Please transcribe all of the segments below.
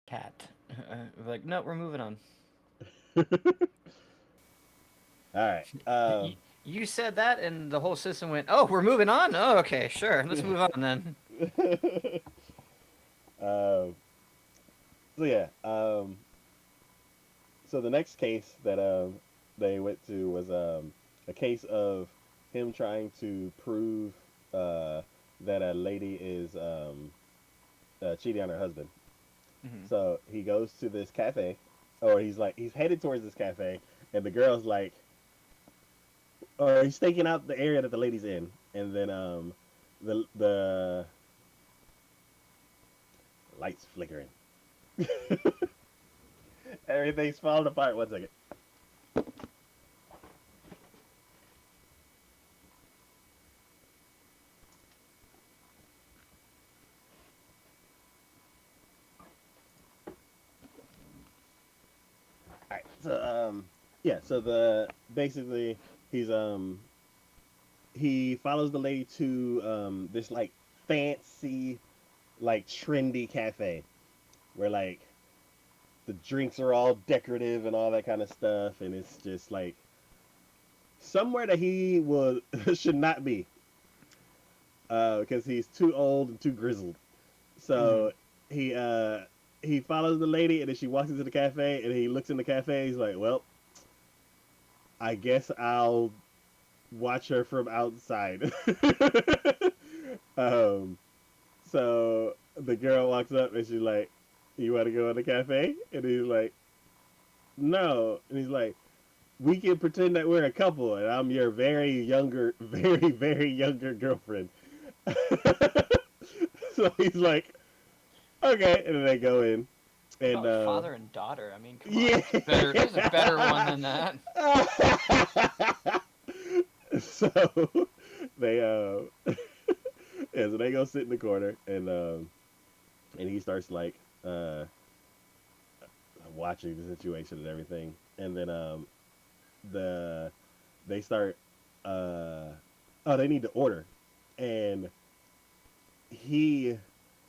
Cat. Like, no, we're moving on. All right. You said that, and the whole system went, "Oh, we're moving on. Oh, okay, sure, let's move on then." um, so yeah. So the next case that they went to was a case of him trying to prove that a lady is cheating on her husband. Hmm. So he goes to this cafe, or he's headed towards this cafe, and the girl's like, or he's staking out the area that the lady's in, and then the lights flickering, everything's falling apart. 1 second. All right, so yeah, so the basically he's he follows the lady to this like fancy like trendy cafe where like the drinks are all decorative and all that kind of stuff, and it's just like somewhere that he will should not be because he's too old and too grizzled. Hmm. So he uh he follows the lady, and then she walks into the cafe, and he looks in the cafe. And he's like, "Well, I guess I'll watch her from outside." um, so the girl walks up, and she's like, "You want to go in the cafe?" And he's like, "No." And he's like, "We can pretend that we're a couple, and I'm your very younger girlfriend." So he's like, "Okay," and then they go in, What and about father and daughter? I mean, come on, yeah. there's a better one than that. So they yeah, so they go sit in the corner, and he starts like uh watching the situation and everything, and then the they start uh oh, they need to order, and he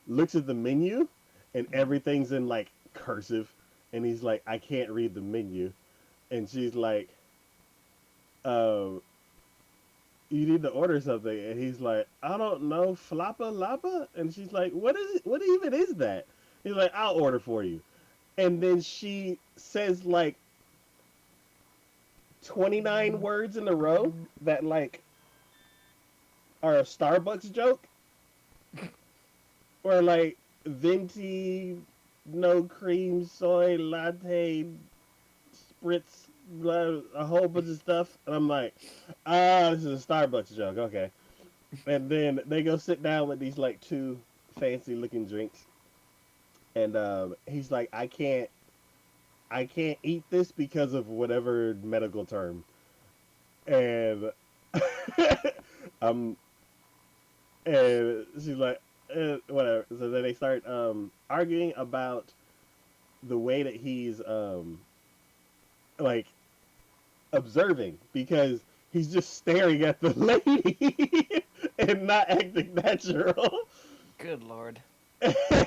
looks at the menu, and Hmm. everything's in like cursive, and he's like, I can't read the menu, and she's like, um you need to order something, and he's like, I don't know, flappa lapa, and she's like, what is it, what even is that? He's like, I'll order for you, and then she says like 29 words in a row that like are a Starbucks joke, or like venti, no cream, soy latte, spritz, blah, a whole bunch of stuff, and I'm like, this is a Starbucks joke, okay. And then they go sit down with these like two fancy looking drinks, and he's like, I can't eat this because of whatever medical term, and um, and she's like, whatever. So then they start arguing about the way that he's like observing, because he's just staring at the lady and not acting natural. Good lord.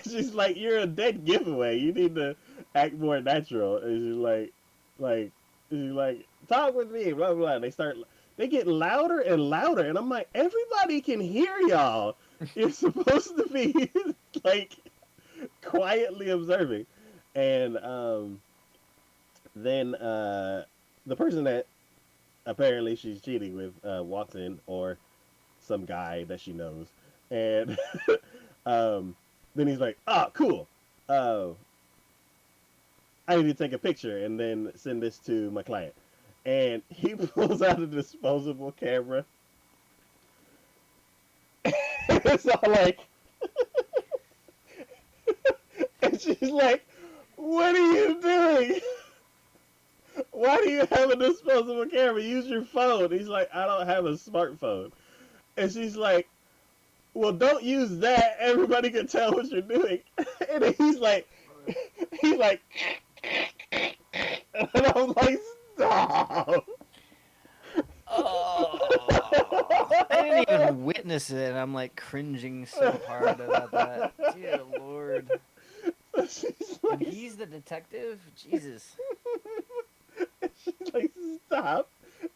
She's like, "You're a dead giveaway. You need to act more natural." And she's like, "Talk with me." Blah blah. Blah. And they get louder and louder, and I'm like, "Everybody can hear y'all. You're supposed to be like quietly observing." And then the person that apparently she's cheating with walks in, or some guy that she knows, and um, then he's like, "Ah, cool. Uh, I need to take a picture and then send this to my client." And he pulls out a disposable camera. It's all like, and she's like, "What are you doing? Why do you have a disposable camera? Use your phone." He's like, "I don't have a smartphone." And she's like, "Well, don't use that. Everybody can tell what you're doing." And he's like, and I'm like, "Stop." Oh, I didn't even witness it, and I'm like cringing so hard about that. Dear lord. So she's And he's the detective? Jesus. She's like, stop.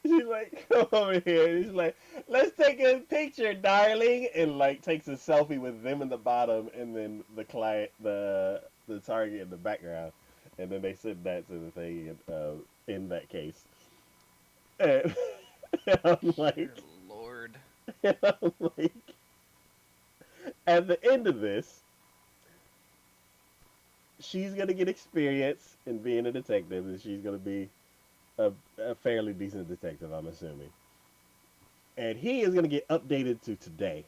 She's like, come over here. And he's like, let's take a picture, darling. And like takes a selfie with them in the bottom and then the client, the target in the background. And then they send that to the thing in that case. And, and I'm Dear like, Lord. and I'm like, at the end of this, she's gonna get experience in being a detective, and she's gonna be a fairly decent detective, I'm assuming. And he is gonna get updated to today,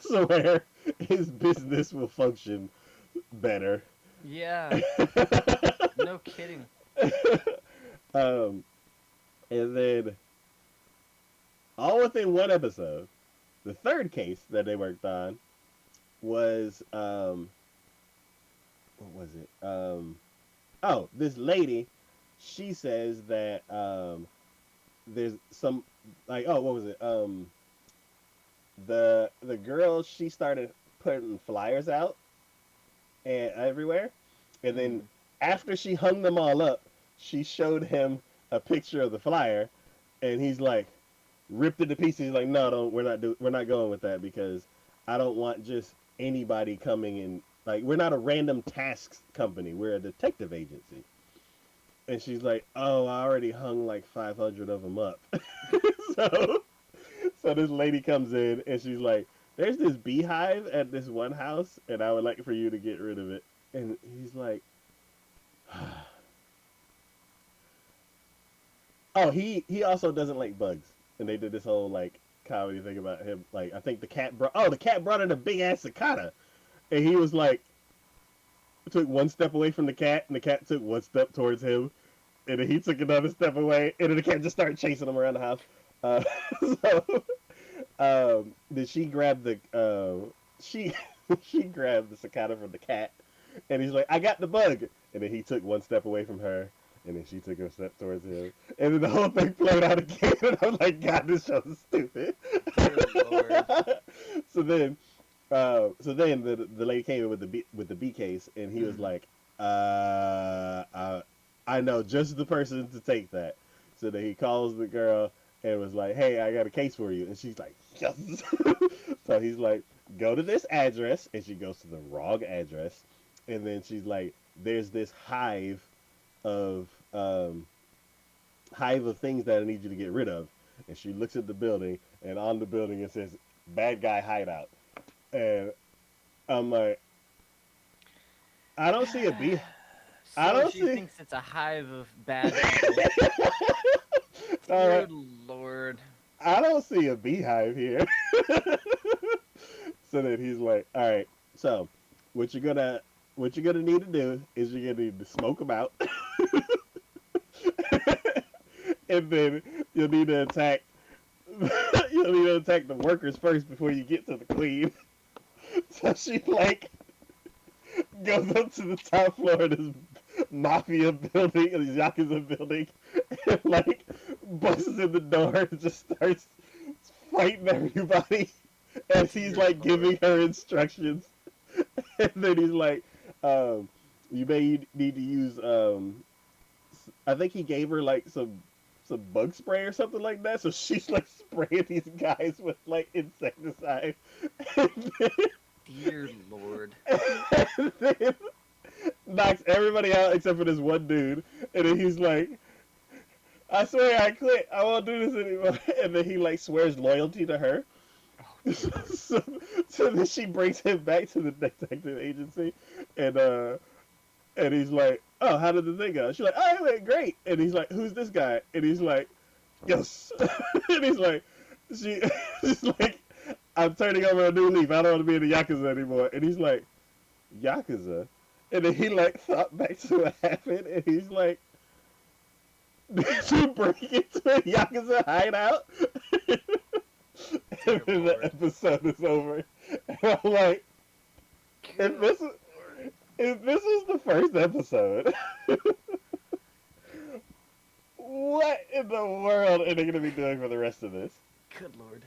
so where his business will function better. Yeah. No kidding. um, and then all within one episode, the third case that they worked on was what was it? Oh, this lady, she says that there's some like oh what was it? The girl, she started putting flyers out and everywhere, and then Mm. after she hung them all up, she showed him a picture of the flyer, and he's like ripped it to pieces. He's like, no, don't we're not going with that because I don't want just anybody coming in. Like we're not a random tasks company. We're a detective agency. And she's like, "Oh, I already hung like 500 of them up." so, so this lady comes in and she's like, "There's this beehive at this one house, and I would like for you to get rid of it." And he's like, "Oh, he also doesn't like bugs." And they did this whole like comedy thing about him. Like, I think the cat brought in a big ass cicada, and he was like, took one step away from the cat, and the cat took one step towards him, and then he took another step away, and then the cat just started chasing him around the house. Uh, so then she grabbed the she she grabbed the cicada from the cat, and he's like, "I got the bug," and then he took one step away from her, and then she took a step towards him, and then the whole thing played out again. And I'm like, God, this show is stupid. Dear Lord. so then, so then the lady came in with the B case, and he was Mm. like, I know just the person to take that. So then he calls the girl and was like, "Hey, I got a case for you," and she's like, "Yes." So he's like, "Go to this address," and she goes to the wrong address, and then she's like, "There's this of um, hive of things that I need you to get rid of," and she looks at the building, and on the building it says "Bad Guy Hideout," and I'm like, I don't see a bee. I So don't she see. thinks it's a hive of bad people. Dear Lord. I don't see a beehive here. So then he's like, "All right, so what you're gonna what you're gonna need to do is you're gonna need to smoke them out, and then you'll need to attack you'll need to attack the workers first before you get to the queen." So she like goes up to the top floor of this mafia building, this yakuza building, and like busts in the door and just starts fighting everybody as he's Dear like Lord. giving her instructions. And then he's like, "You may need to use." I think he gave her like some bug spray or something like that. So she's like spraying these guys with like insecticide, and then, Dear Lord. and then knocks everybody out except for this one dude. And then he's like, "I swear I quit. I won't do this anymore." And then he like swears loyalty to her. Oh dear Lord. so, so then she brings him back to the detective agency, and and he's like, "Oh, how did the thing go?" She's like, "Oh, it went great." And he's like, "Who's this guy?" And he's like, "Yes." And he's like, "She," she's like, "I'm turning over a new leaf. I don't want to be in the yakuza anymore." And he's like, "Yakuza?" And then he like thought back to what happened, and he's like, "Did you break into a yakuza hideout?" And Dear then the Lord. episode is over. And I'm like, if Good this Lord. if this was the first episode, what in the world are they going to be doing for the rest of this? Good Lord.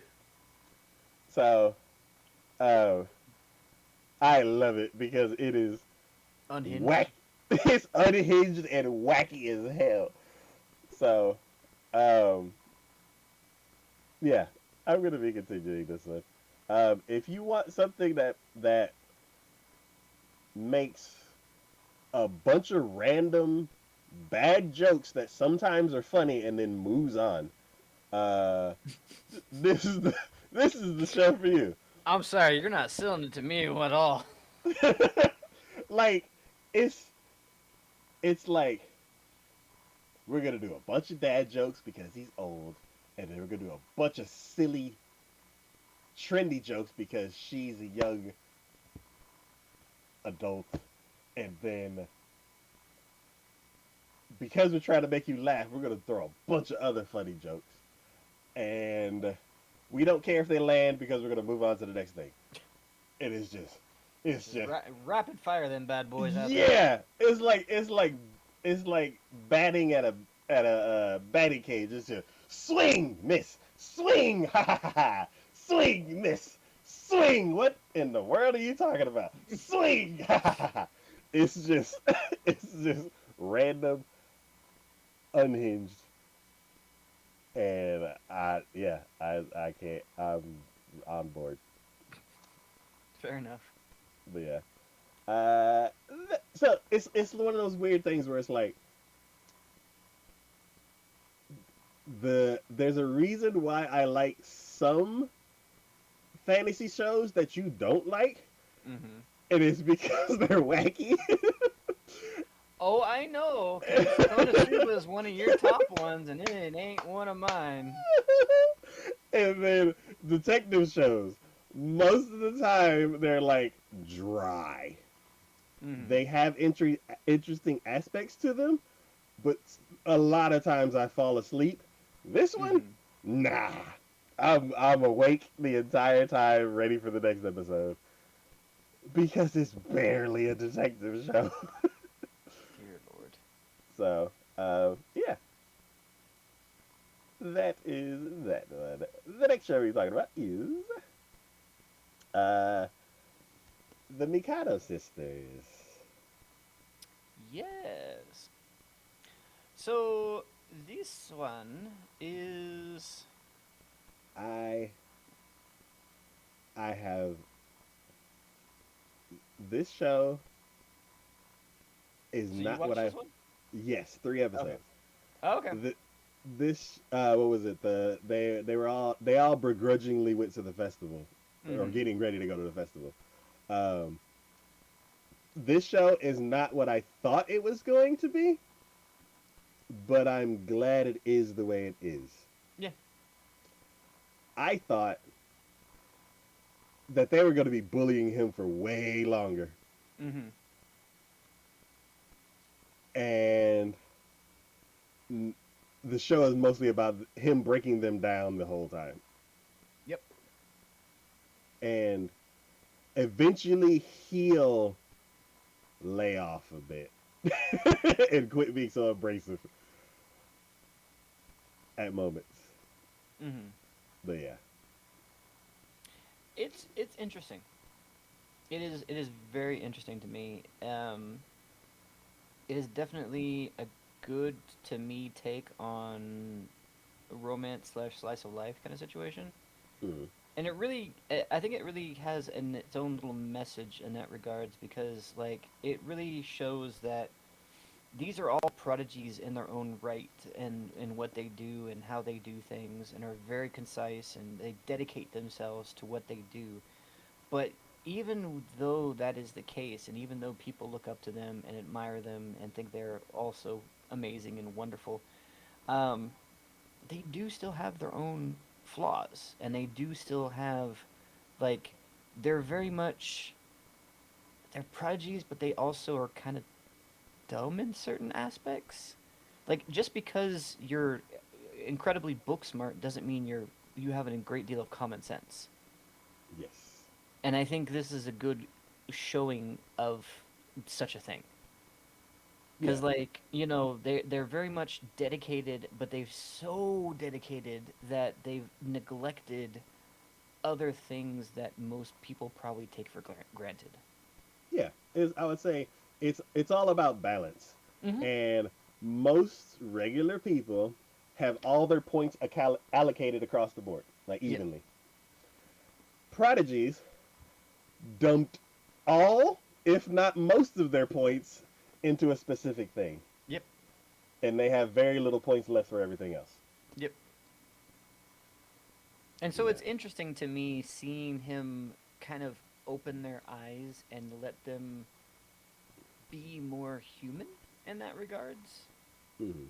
So, uh, I love it because it is whack. Unhinged. It's unhinged and wacky as hell. So, um, yeah, I'm gonna be continuing this one. If you want something that makes a bunch of random bad jokes that sometimes are funny and then moves on, uh, this is the show for you. I'm sorry, you're not selling it to me at all. Like, it's it's like we're gonna do a bunch of dad jokes because he's old, and then we're gonna do a bunch of silly, trendy jokes because she's a young adult, and then because we're trying to make you laugh, we're gonna throw a bunch of other funny jokes, and we don't care if they land because we're gonna move on to the next thing. It is just, it's Just just, rapid fire them bad boys out there. yeah. It's like batting at a batting cage. It's just swing, miss, swing, ha ha ha, ha. Swing, miss, swing. What in the world are you talking about? Swing, ha ha ha. It's just, it's just random, unhinged, and I can't. I'm on board. Fair enough. But yeah. So it's one of those weird things where it's like there's a reason why I like some fantasy shows that you don't like, Mm-hmm. and it's because they're wacky. Oh, I know, because Konosuba is one of your top ones, and it ain't one of mine. And then detective shows, most of the time they're like dry. Mm-hmm. They have interesting aspects to them, but a lot of times I fall asleep. This one, Mm-hmm. nah. I'm awake the entire time, ready for the next episode because it's barely a detective show. Dear Lord. So, yeah, that is that one. The next show we're talking about is uh, the Mikado sisters. Yes. So this one is. I I have this show is So you not what watched I. this one? Yes, 3 episodes. Okay. Oh, okay. The, this what was it? They all begrudgingly went to the festival or Mm-hmm. getting ready to go to the festival. Um, this show is not what I thought it was going to be, but I'm glad it is the way it is. Yeah. I thought that they were going to be bullying him for way longer, Mm-hmm. and the show is mostly about him breaking them down the whole time, Yep. and eventually he'll lay off a bit and quit being so abrasive at moments. Mm-hmm. But yeah, It's interesting. It is very interesting to me. It is definitely a good to me take on a romance slash slice of life kind of situation. mm, And it really, I think it really has its own little message in that regards because like it really shows that these are all prodigies in their own right and in what they do and how they do things and are very concise and they dedicate themselves to what they do. But even though that is the case, and even though people look up to them and admire them and think they're also amazing and wonderful, um, they do still have their own flaws, and they do still have, like, they're very much they're prodigies, but they also are kind of dumb in certain aspects. Like, just because you're incredibly book smart doesn't mean you have a great deal of common sense. yes, And I think this is a good showing of such a thing. yeah, Because, like, they're very much dedicated, but they've so dedicated that they've neglected other things that most people probably take for granted. yeah. Is I would say it's all about balance, Mm-hmm. and most regular people have all their points allocated across the board, like Yep. evenly. Prodigies dumped all, if not most of their points into a specific thing, Yep. and they have very little points left for everything else. Yep. And so Yeah. it's interesting to me seeing him kind of open their eyes and let them be more human in that regards, Hmm.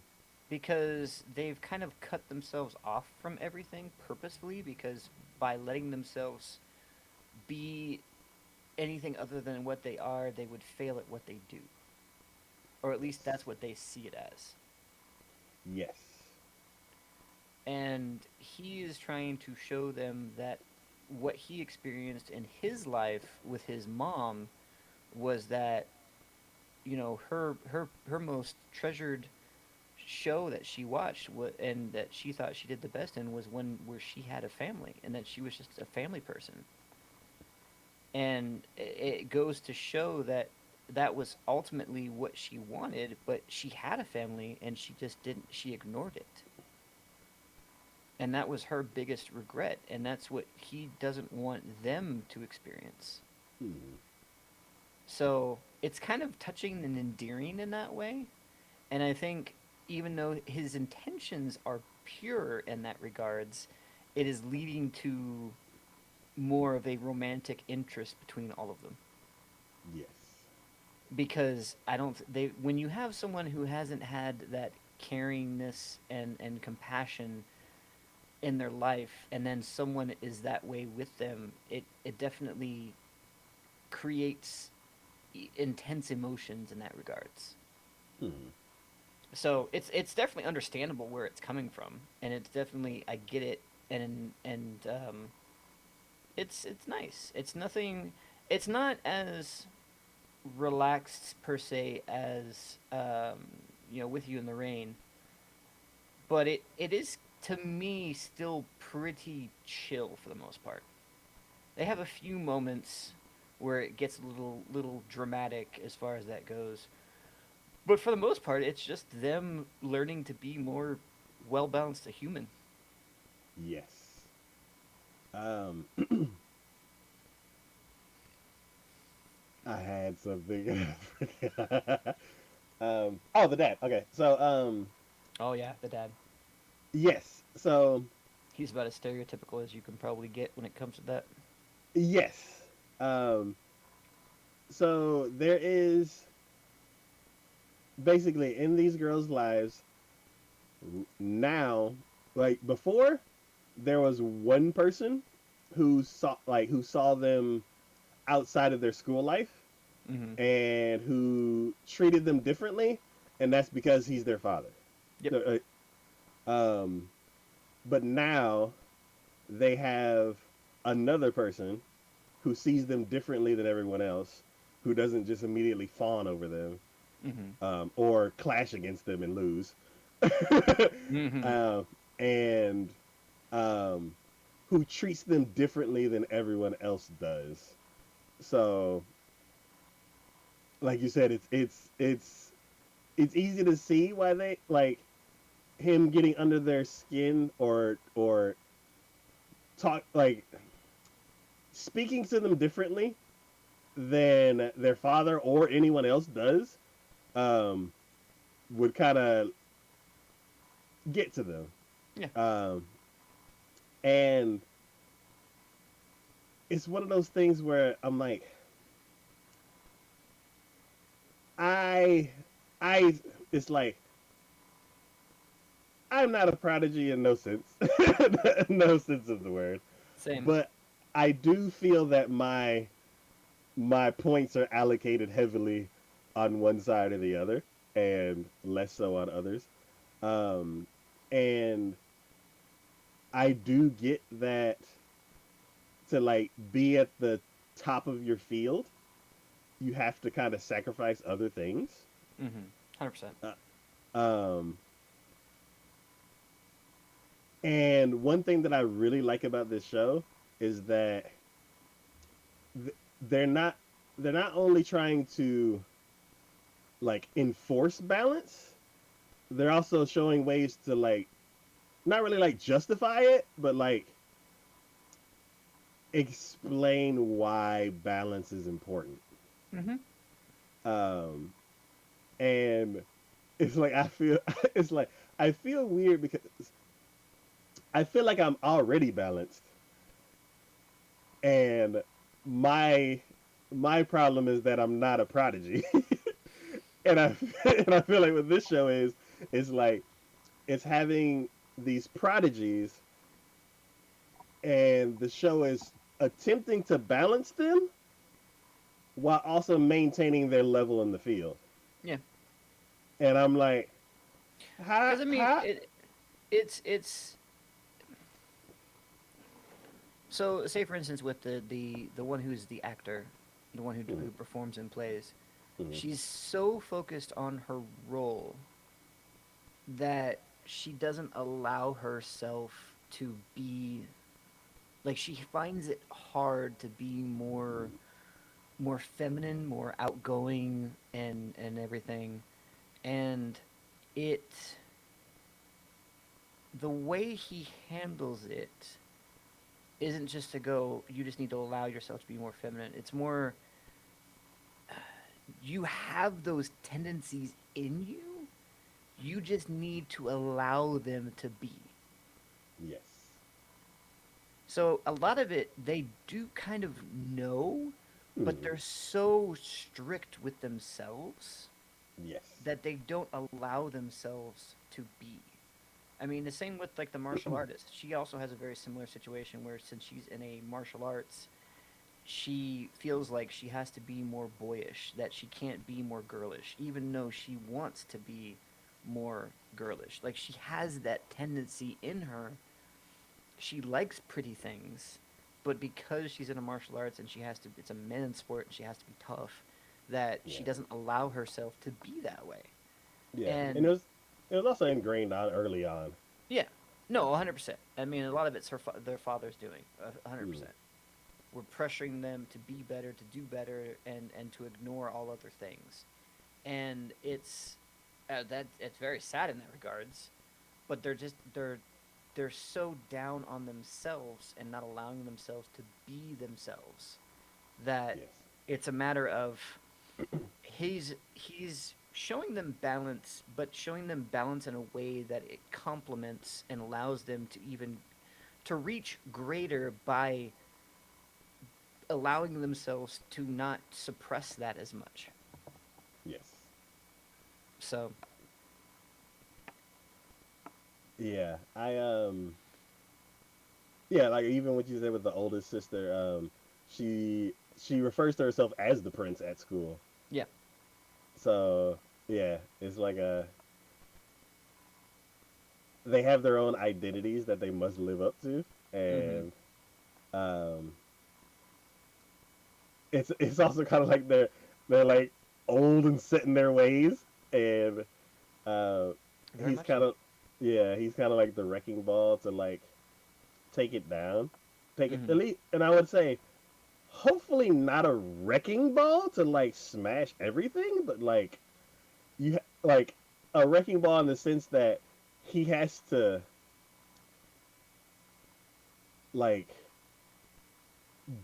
because they've kind of cut themselves off from everything purposefully, because by letting themselves be anything other than what they are, they would fail at what they do. Or at least Yes. that's what they see it as. Yes. And he is trying to show them that what he experienced in his life with his mom was that, her most treasured show that she watched, and that she thought she did the best in, was when where she had a family, and that she was just a family person. And it goes to show that that was ultimately what she wanted, but she had a family and she just didn't, she ignored it. And that was her biggest regret, and that's what he doesn't want them to experience. Hmm. So it's kind of touching and endearing in that way. And I think even though his intentions are pure in that regards, it is leading to more of a romantic interest between all of them. Yes. Because I don't they when you have someone who hasn't had that caringness and compassion in their life, and then someone is that way with them, it definitely creates intense emotions in that regards. Hmm. So it's definitely understandable where it's coming from, and it's definitely, I get it, and it's nice. It's nothing. It's not as relaxed per se as With You in the Rain, but it is, to me, still pretty chill for the most part. They have a few moments where it gets a little dramatic as far as that goes, but for the most part, it's just them learning to be more well balanced a human. Yes. Um, I had something. Oh, the dad. Okay, so Oh yeah, the dad. yes, so He's about as stereotypical as you can probably get when it comes to that. yes, um, so there is basically in these girls' lives now, like before, there was one person who saw them outside of their school life Mm-hmm. and who treated them differently, and that's because he's their father. Yep. Um, but now they have another person who sees them differently than everyone else, who doesn't just immediately fawn over them Mm-hmm. or clash against them and lose, Mm-hmm. uh, and um, who treats them differently than everyone else does. So, like you said, it's easy to see why they like him getting under their skin or talk like speaking to them differently than their father or anyone else does um, would kind of get to them. Yeah. Um, and it's one of those things where I'm like, I, I, it's like, I'm not a prodigy in no sense, no sense of the word, Same. but I do feel that my points are allocated heavily on one side or the other, and less so on others. Um, and I do get that to like be at the top of your field, you have to kind of sacrifice other things. Mm-hmm. 100%. Uh, um, and one thing that I really like about this show is that they're not they're not only trying to like enforce balance, they're also showing ways to like not really like justify it, but like explain why balance is important. Mm-hmm. Um, and it's like I feel it's like I feel weird because I feel like I'm already balanced, and my my problem is that I'm not a prodigy, and I and I feel like what this show is like it's having these prodigies, and the show is attempting to balance them while also maintaining their level in the field. Yeah, And I'm like, because I mean, how? it's so say for instance with the one who's the actor, the one Mm-hmm, who performs and plays, mm-hmm, she's so focused on her role that she doesn't allow herself to be like she finds it hard to be more feminine, more outgoing and everything. And it the way he handles it isn't just to go you just need to allow yourself to be more feminine. It's more you have those tendencies in you. You just need to allow them to be. yes, So a lot of it they do kind of know, but mm-hmm, they're so strict with themselves yes, that they don't allow themselves to be. I mean, the same with like the martial artist. She also has a very similar situation where since she's in a martial arts, she feels like she has to be more boyish, that she can't be more girlish, even though she wants to be more girlish. Like she has that tendency in her. She likes pretty things, but because she's in a martial arts and she has to, it's a men's sport and she has to be tough, that she yeah, doesn't allow herself to be that way. yeah. And And it was also ingrained on early on. yeah, no, 100%. I mean, a lot of it's their father's doing, 100%. Mm, We're pressuring them to be better, to do better, and to ignore all other things. And it's that it's very sad in that regards. But they're so down on themselves and not allowing themselves to be themselves that yes, it's a matter of he's showing them balance, but showing them balance in a way that it complements and allows them to even to reach greater by allowing themselves to not suppress that as much. yes, So, yeah. Yeah, like even what you said with the oldest sister, she refers to herself as the prince at school. yeah. So yeah, it's like a they have their own identities that they must live up to, Mhm. and um, it's also kind of like they're like old and set in their ways, and uh, Very he's much kind so. of yeah, he's kind of like the wrecking ball to like take it down, take it at Mhm. least, and I would say hopefully not a wrecking ball to like smash everything, but like like a wrecking ball in the sense that he has to like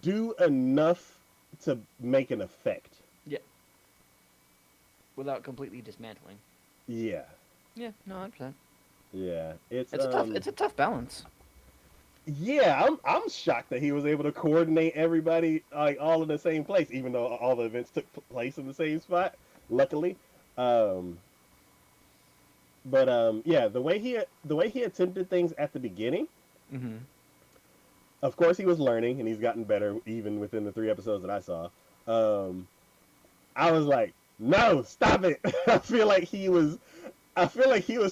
do enough to make an effect. Yeah. Without completely dismantling. Yeah, Yeah, no, 100%. yeah. It's a tough balance. Yeah, I'm shocked that he was able to coordinate everybody like all in the same place, even though all the events took place in the same spot. Luckily, um, but yeah, the way he attempted things at the beginning, Mhm. of course, he was learning and he's gotten better even within the 3 episodes that I saw. Um, I was like, no, stop it. I feel like he was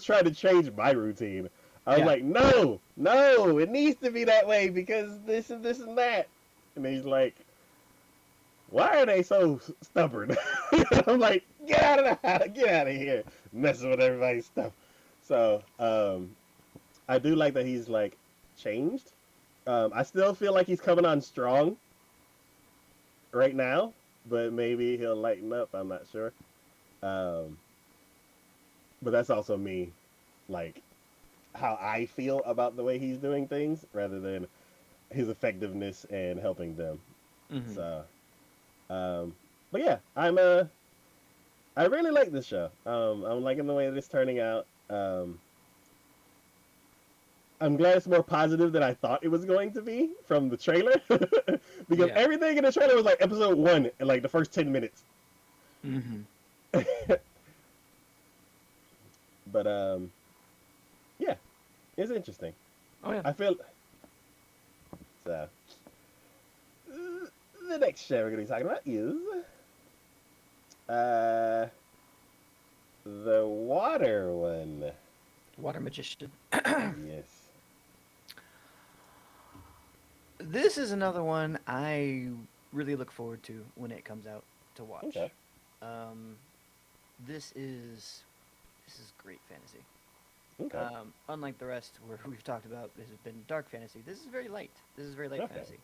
trying to change my routine. I was Yeah. like, no, no, it needs to be that way because this and that. And he's like, why are they so stubborn? I'm like, get out of here, messing with everybody's stuff. So I do like that he's like changed. I still feel like he's coming on strong right now, but maybe he'll lighten up. I'm not sure. Um, but that's also me, like how I feel about the way he's doing things, rather than his effectiveness and helping them. Mm-hmm. So, um, but yeah, I really like this show. I'm liking the way that it's turning out. I'm glad it's more positive than I thought it was going to be from the trailer, because Yeah. everything in the trailer was like episode one in like the first 10 minutes. Mm-hmm. But yeah, it's interesting. Oh yeah. I feel so. The next show we're going to be talking about is uh the water one. Water Magician. Yes. This is another one I really look forward to when it comes out to Okay. watch. Um, this is this is great fantasy. Okay. Unlike the rest where we've talked about, this has been dark fantasy. This is very light. This is very light Okay. fantasy.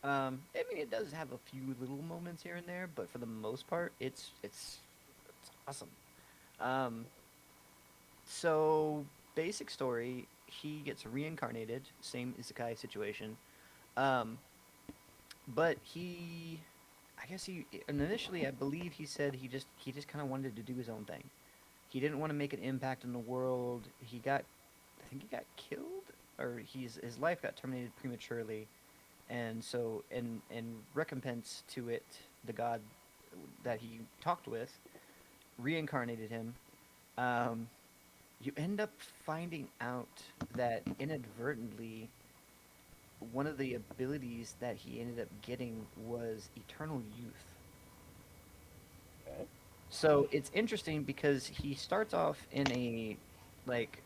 I mean, it does have a few little moments here and there, but for the most part, it's awesome. Um, so basic story: he gets reincarnated, same isekai situation. Um, but I guess and initially I believe he said he just kind of wanted to do his own thing. He didn't want to make an impact in the world. I think he got killed, or his life got terminated prematurely, and so in recompense to it, the god that he talked with reincarnated him. Um, you end up finding out that inadvertently one of the abilities that he ended up getting was eternal youth. Okay. So it's interesting because he starts off in a like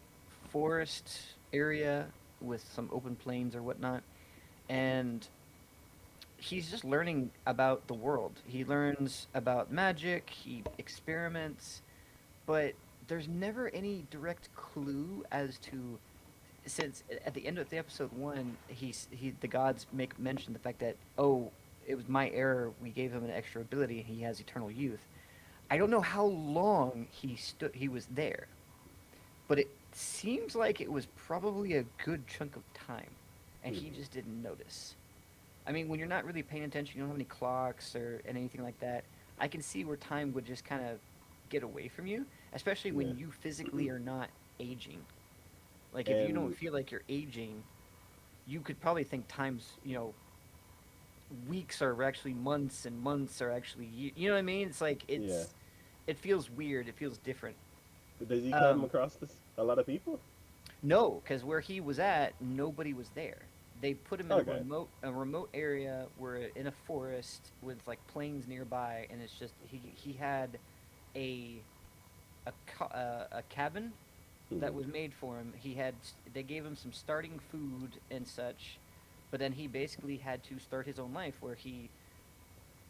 forest area with some open plains or whatnot, and he's just learning about the world. He learns about magic, he experiments, but there's never any direct clue as to, since at the end of the episode one, the gods make mention the fact that, oh, it was my error. We gave him an extra ability, and he has eternal youth. I don't know how long he was there, but it seems like it was probably a good chunk of time, and he Hmm. just didn't notice. I mean, when you're not really paying attention, you don't have any clocks or anything like that. I can see where time would just kind of get away from you, especially Yeah. when you physically are not aging. Like if you don't And feel like you're aging, you could probably think times, weeks are actually months and months are actually you know what I mean? It's like yeah, it feels weird, it feels different. does he come Um across this a lot of people? no, cuz where he was at, nobody was there. They put him in Okay. a remote area where in a forest with like plains nearby, and it's just he had a a cabin that Hmm. was made for him. They gave him some starting food and such, but then he basically had to start his own life where he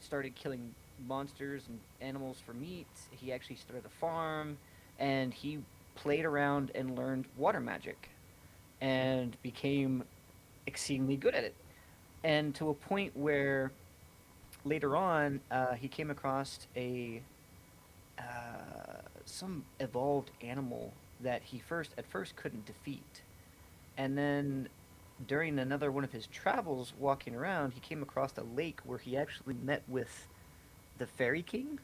started killing monsters and animals for meat. He actually started a farm, and he played around and learned water magic and became exceedingly good at it. And to a point where later on, he came across a some evolved animal that he first at first couldn't defeat. And then during another one of his travels walking around, he came across a lake where he actually met with the Fairy King,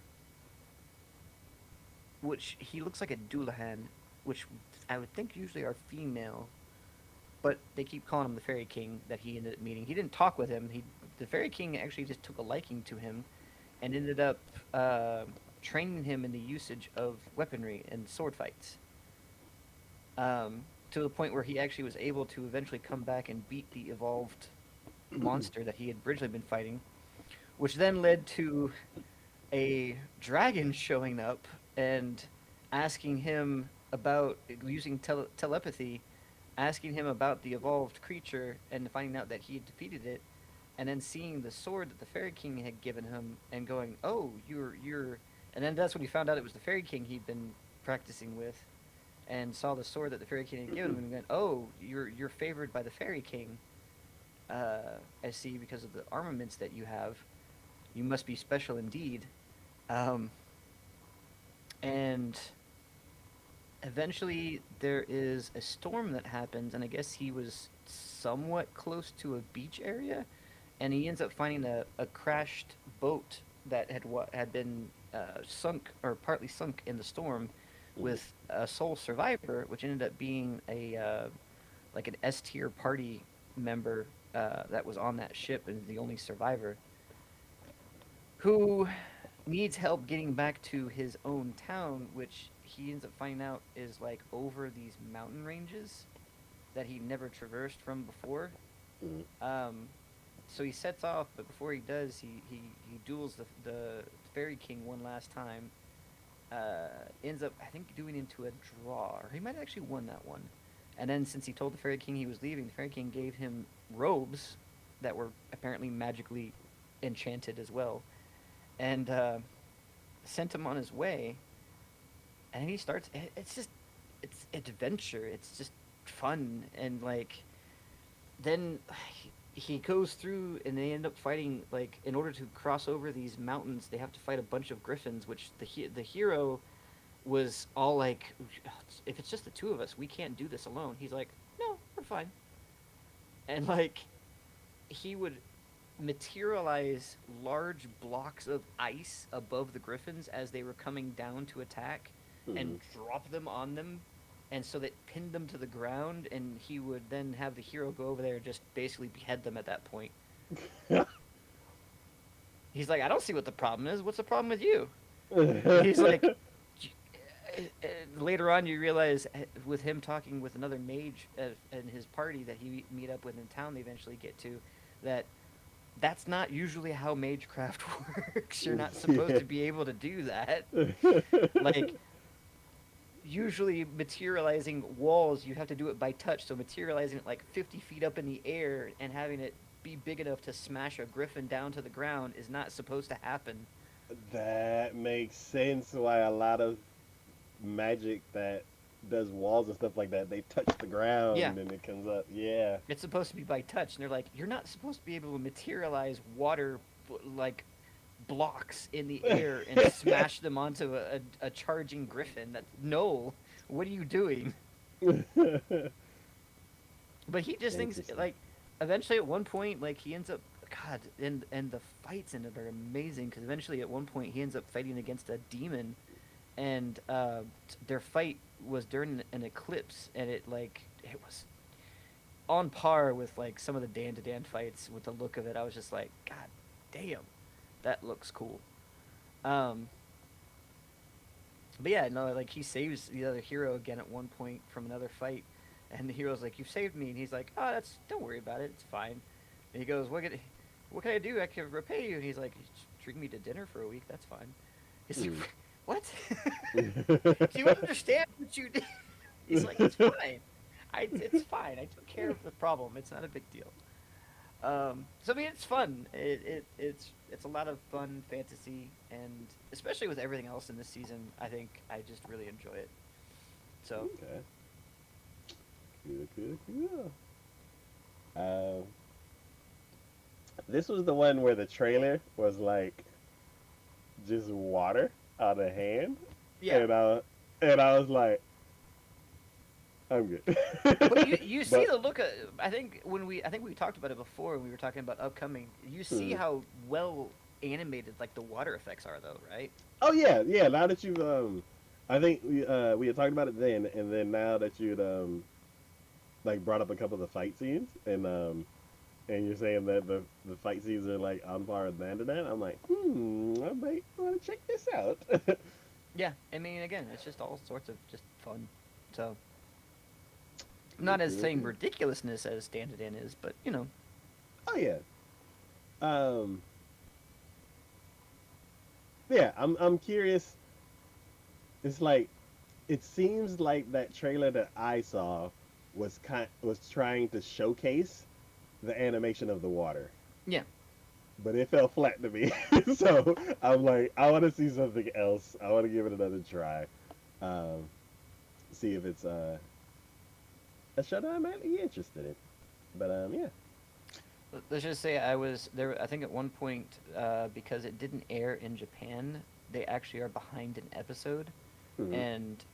which he looks like a Doulahan, which I would think usually are female, but they keep calling him the Fairy King that he ended up meeting. He didn't talk with him. The Fairy King actually just took a liking to him and ended up training him in the usage of weaponry and sword fights. To the point where he actually was able to eventually come back and beat the evolved monster that he had originally been fighting, which then led to a dragon showing up and asking him about using telepathy, asking him about the evolved creature and finding out that he had defeated it, and then seeing the sword that the Fairy King had given him and going, "Oh, you're," and then that's when he found out it was the Fairy King he'd been practicing with, and saw the sword that the Fairy King had given him and went, "Oh, you're favored by the Fairy King. I see because of the armaments that you have. You must be special indeed." Um, and eventually there is a storm that happens, and I guess he was somewhat close to a beach area, and he ends up finding a crashed boat that had been sunk or partly sunk in the storm, Mm. with a sole survivor, which ended up being a like an S tier party member that was on that ship and the only survivor, who needs help getting back to his own town, which he ends up finding out is like over these mountain ranges that he never traversed from before. Mm. Um, so he sets off, but before he does, he duels the Fairy King one last time. Ends up, I think, doing into a draw, or he might have actually won that one. And then, since he told the Fairy King he was leaving, the Fairy King gave him robes that were apparently magically enchanted as well, and sent him on his way. And he starts. It's just, it's adventure. It's just fun, and like then he goes through, and they end up fighting. Like, in order to cross over these mountains, they have to fight a bunch of griffins, which the hero was all like, if it's just the two of us, we can't do this alone. He's like, no, we're fine. And like, he would materialize large blocks of ice above the griffins as they were coming down to attack, and Mm. drop them on them, and so that pinned them to the ground, and he would then have the hero go over there and just basically behead them at that point. He's like, I don't see what the problem is. What's the problem with you? He's like, later on you realize, with him talking with another mage in his party that he meet up with in town, they eventually get to, that that's not usually how magecraft works. You're not supposed Yeah. to be able to do that. Like, usually materializing walls, you have to do it by touch. So materializing it like 50 feet up in the air and having it be big enough to smash a griffin down to the ground is not supposed to happen. That makes sense why a lot of magic that does walls and stuff like that, they touch the Yeah, ground and it comes up. Yeah. it's supposed to be by touch. And they're like, you're not supposed to be able to materialize water, like, blocks in the air and smash them onto a charging griffin. That, no, what are you doing? But he just thinks, Interesting. like, eventually at one point, like, he ends up, God, and the fights in it are amazing, because eventually at one point he ends up fighting against a demon, and their fight was during an eclipse, and it was on par with like some of the Dan to Dan fights. With the look of it, I was just like, God damn, that looks cool. Um, but yeah, no, like, he saves the other hero again at one point from another fight, and the hero's like, "You saved me," and he's like, "Oh, that's, don't worry about it, it's fine." And he goes, what can I do? I can repay you." And he's like, "Treat me to dinner for a week. That's fine." He's like, Mm. "What? Do you understand what you did?" He's like, "It's fine. It's fine. I took care of the problem. It's not a big deal." So I mean, it's fun. It's a lot of fun fantasy, and especially with everything else in this season, I think I just really enjoy it. So Okay. Cool, cool, cool. Uh, this was the one where the trailer was like just water on a hand, yeah, and I was like, I'm good. but you see But the look of, I think we talked about it before when we were talking about upcoming. You see hmm. how well animated like the water effects are, though, right? Oh yeah, yeah. Now that you've I think we had talked about it then, and then now that you'd like brought up a couple of the fight scenes, and you're saying that the fight scenes are like on par with Mandarin, I'm like, I might want to check this out. Yeah, I mean, again, it's just all sorts of just fun. So Cool, not as cool, same cool. ridiculousness as Stand In is, but you know, Oh yeah. Um, yeah. I'm curious. It's like it seems like that trailer that I saw was trying to showcase the animation of the water, yeah. but it fell flat to me. So I'm like, I want to see something else. I want to give it another try. Um, See if it's a show that I might be interested in. But yeah. Let's just say I was there. I think at one point, because it didn't air in Japan, they actually are behind an episode. Mhm. and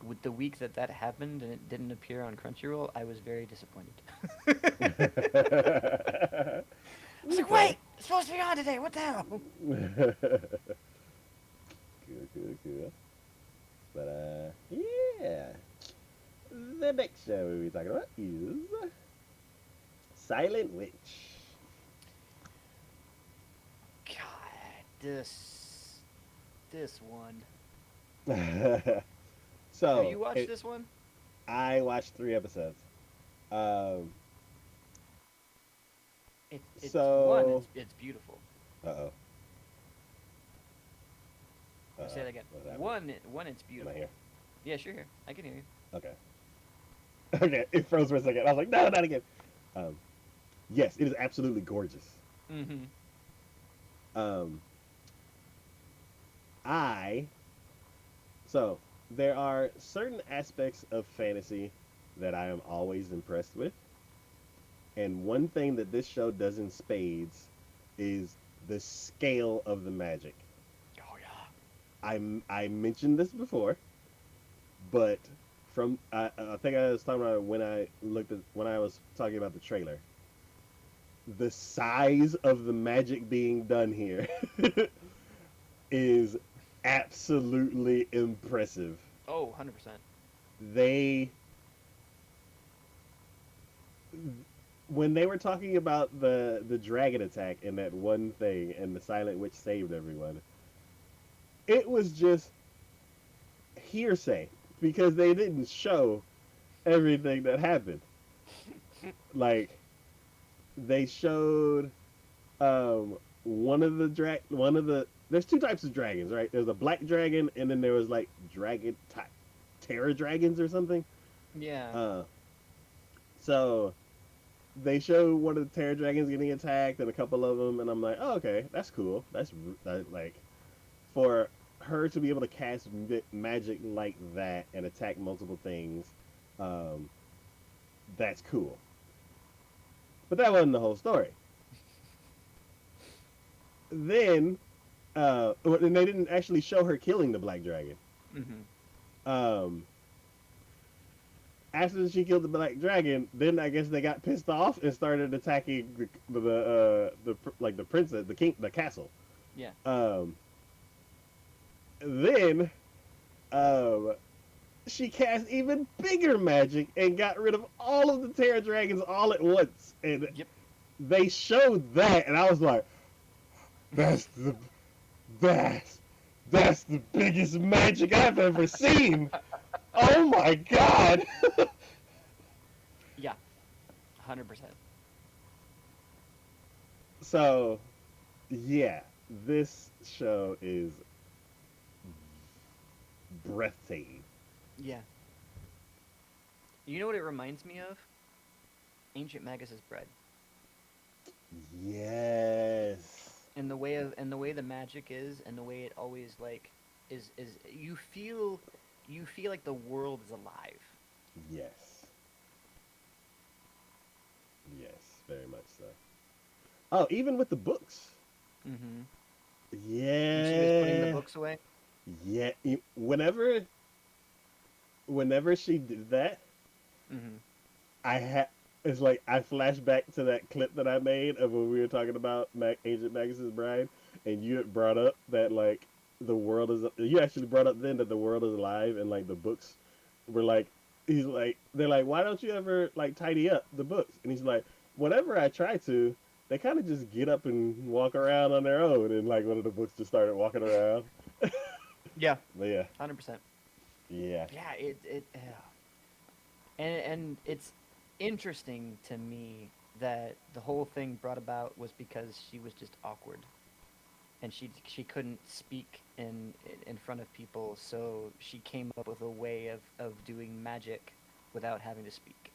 with the week that that happened and it didn't appear on Crunchyroll, I was very disappointed. I was like, Okay. wait, it's supposed to be on today. What the hell? Cool, cool, cool. But yeah. The next show we'll be talking about is Silent Witch. God, this one. Have So you watched this one? I watched 3 episodes. Um, It's one. so It's beautiful. uh I say that again. what's happening? One. It's Am I beautiful. here? Yeah, sure. Here, I can hear you. Okay. Okay, it froze for a second. I was like, no, not again. Um, yes, it is absolutely gorgeous. Mm-hmm. Um, I so there are certain aspects of fantasy that I am always impressed with, and one thing that this show does in spades is the scale of the magic. Oh yeah. I mentioned this before, but from I think I was talking about it when I was talking about the trailer. The size of the magic being done here is absolutely impressive. Oh, 100%. They when they were talking about the dragon attack and that one thing and the silent witch saved everyone, it was just hearsay because they didn't show everything that happened. Like they showed one of the there's two types of dragons, right? There's a black dragon and then there was like terror dragons or something. Yeah. Uh so they show one of the terror dragons getting attacked and a couple of them, and I'm like, oh, okay, that's cool. Like for her to be able to cast magic like that and attack multiple things, um, that's cool. But that wasn't the whole story. Then, and they didn't actually show her killing the black dragon. Mm-hmm. Um, After she killed the black dragon, then I guess they got pissed off and started attacking the princess, the king, the castle. Yeah. Um, then um, she cast even bigger magic and got rid of all of the Terra Dragons all at once. And Yep. they showed that, and I was like, "That's the that's that's the biggest magic I've ever seen." Oh my god! Yeah. 100%. So, yeah, this show is breathtaking. Yeah. You know what it reminds me of? Ancient Magus's bread. Yes. And the way the magic is, and the way it always like is you feel like the world is alive. Yes. Yes, very much so. Oh, even with the books. Mm-hmm. When she was putting the Yeah. books away. Yeah. Whenever she did that, Mm-hmm. I had it's like I flash back to that clip that I made of when we were talking about Agent Magus's bride, and you had brought up that like the world is. You actually brought up then that the world is alive, and like the books were like. He's like, they're like, why don't you ever like tidy up the books? And he's like, whenever I try to, they kind of just get up and walk around on their own, and like one of the books just started walking around. Yeah. But yeah, 100%. yeah, Yeah. It. Yeah. And it's interesting to me that the whole thing brought about was because she was just awkward and she couldn't speak in front of people, so she came up with a way of doing magic without having to speak.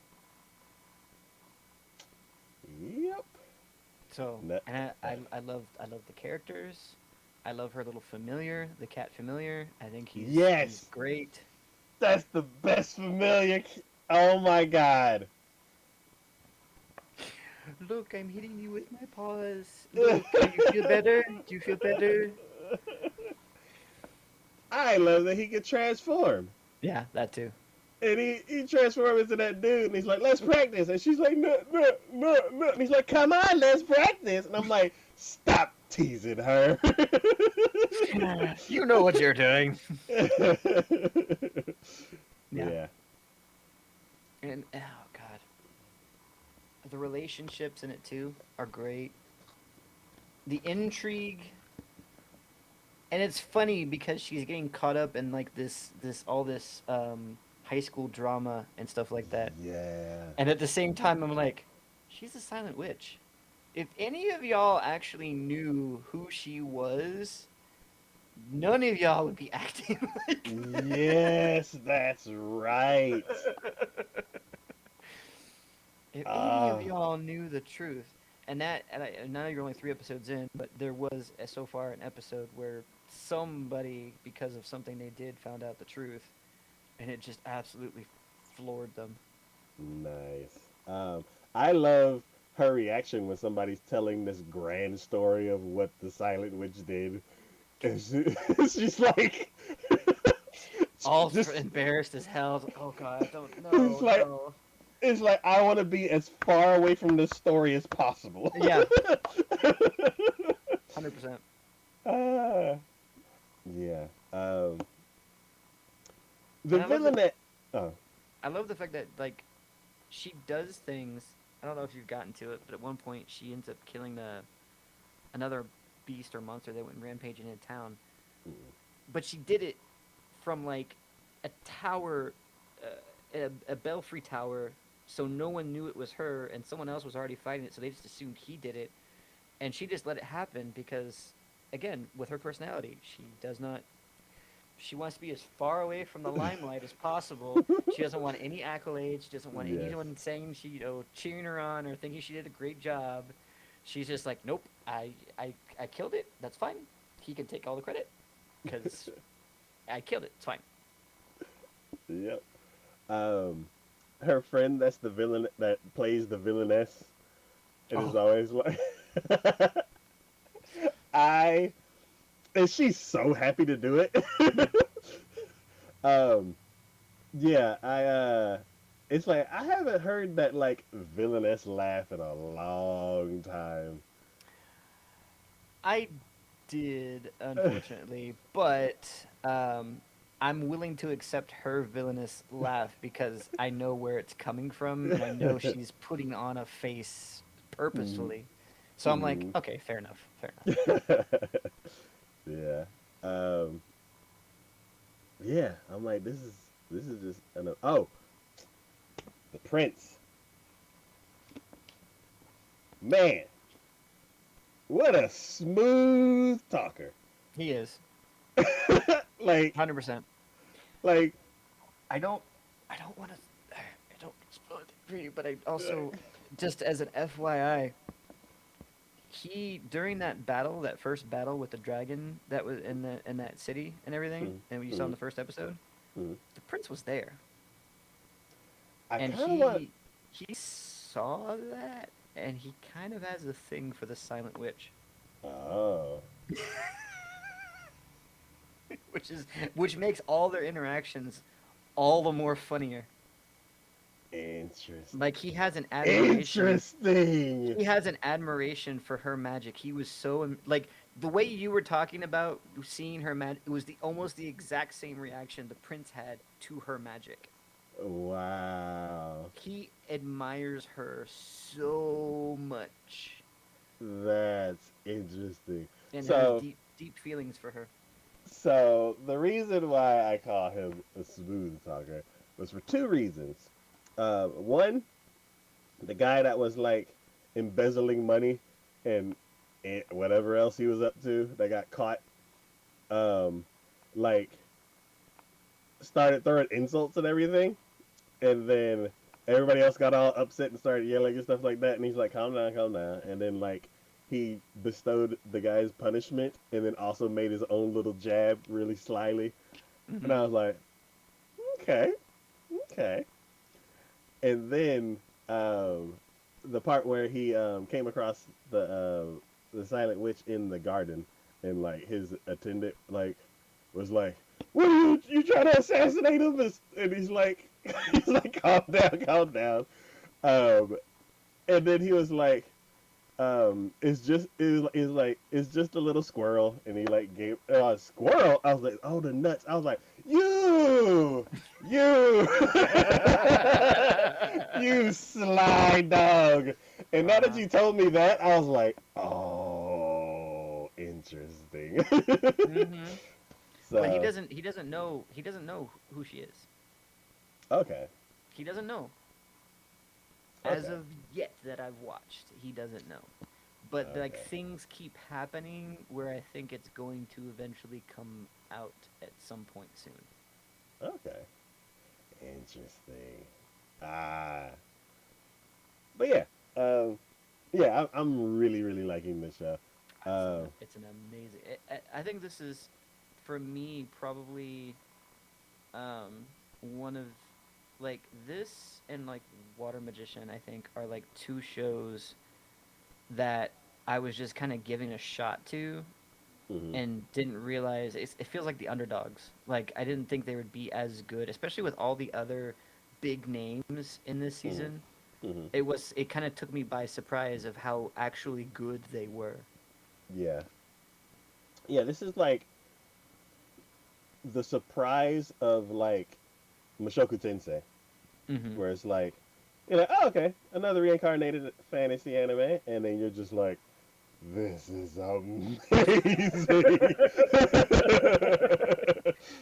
yep. So, No, and I love the characters. I love her little familiar, the cat familiar. I think he's yes, great. that's the best familiar. Oh my god. Look, I'm hitting you with my paws. Look, do you feel better? Do you feel better? I love that he could transform. Yeah, that too. And he transforms into that dude, and he's like, "Let's practice." And she's like, "No, no, no, no." And he's like, "Come on, let's practice." And I'm like, "Stop teasing her." You know what you're doing. Yeah. Yeah. And oh god, the relationships in it too are great. The intrigue, and it's funny because she's getting caught up in like this all this high school drama and stuff like that. Yeah. And at the same time, I'm like, she's a silent witch. If any of y'all actually knew who she was, none of y'all would be acting like Yes, that's right. that. If any of Ah, y'all knew the truth, and now you're only 3 episodes in, but there was so far an episode where somebody, because of something they did, found out the truth, and it just absolutely floored them. nice. I love her reaction when somebody's telling this grand story of what the Silent Witch did. And she's like, All just, embarrassed as hell. Oh god, don't it's no like, no. it's like, I want to be as far away from this story as possible. Yeah, 100%. uh, yeah. The And villain that, oh, I love the fact that like she does things. I don't know if you've gotten to it, but at one point she ends up killing another beast or monster that went rampaging into town. But she did it from like a tower, a belfry tower, so no one knew it was her, and someone else was already fighting it, so they just assumed he did it, and she just let it happen because, again, with her personality, she does not. She wants to be as far away from the limelight as possible. She doesn't want any accolades. She doesn't want yes. anyone saying she, cheering her on or thinking she did a great job. She's just like, nope, I killed it. That's fine. He can take all the credit because I killed it. It's fine. Yep. Um, Her friend that's the villain that plays the villainess and is Oh, always like, I, and she's so happy to do it. um, yeah, it's like I haven't heard that like villainess laugh in a long time. I did, unfortunately, but I'm willing to accept her villainous laugh because I know where it's coming from and I know she's putting on a face Mhm. purposefully. So I'm like, Mhm. okay, fair enough, fair enough. Yeah. Um, yeah, I'm like this is just oh, the prince. Man, what a smooth talker. He is like 100%. like I don't, I don't want to, I don't spoil it for you, but I also, just as an FYI, he during that battle, that first battle with the dragon that was in that city and everything, mm, and you saw in mm, the first episode, mm. the prince was there, I and kind of want he saw that, and he kind of has a thing for the silent witch, oh, which makes all their interactions all the more funnier. interesting. Like Interesting. he has an admiration for her magic. He was so like the way you were talking about seeing her magic. It was the almost the exact same reaction the prince had to her magic. Wow. He admires her so much That's interesting. and has So deep feelings for her. so the reason why I call him a smooth talker was for two reasons. One, the guy that was like embezzling money and whatever else he was up to that got caught, um, like started throwing insults and everything, and then everybody else got all upset and started yelling and stuff like that. And he's like, calm down," and then like he bestowed the guy's punishment and then also made his own little jab really slyly. And Hmm. I was like, okay, okay. And then the part where he came across the silent witch in the garden, and like his attendant like was like, what are you trying to assassinate him? And he's like, he's like, calm down. Um, and then he was like, it's just a little squirrel, and he like gave squirrel. I was like, oh, the nuts. I was like, you, you sly dog. And now that uh, you told me that, I was like, oh, interesting. mm-hmm. But So he doesn't know who she is. okay, He doesn't know. As okay, of yet that I've watched, he doesn't know. But like okay, things keep happening where I think it's going to eventually come out at some point soon. okay, interesting. Ah, but yeah, yeah, I'm really liking this show. Uh, It's an amazing. I think this is, for me, probably one of like this and like Water Magician. I think are like two shows that I was just kind of giving a shot to hmm and didn't realize it feels like the underdogs. Like I didn't think they would be as good, especially with all the other big names in this hmm season. hmm It kind of took me by surprise of how actually good they were. Yeah, yeah. This is like the surprise of like Mushoku Tensei, Hmm. where it's like, you're like, oh, okay, another reincarnated fantasy anime, and then you're just like, this is amazing.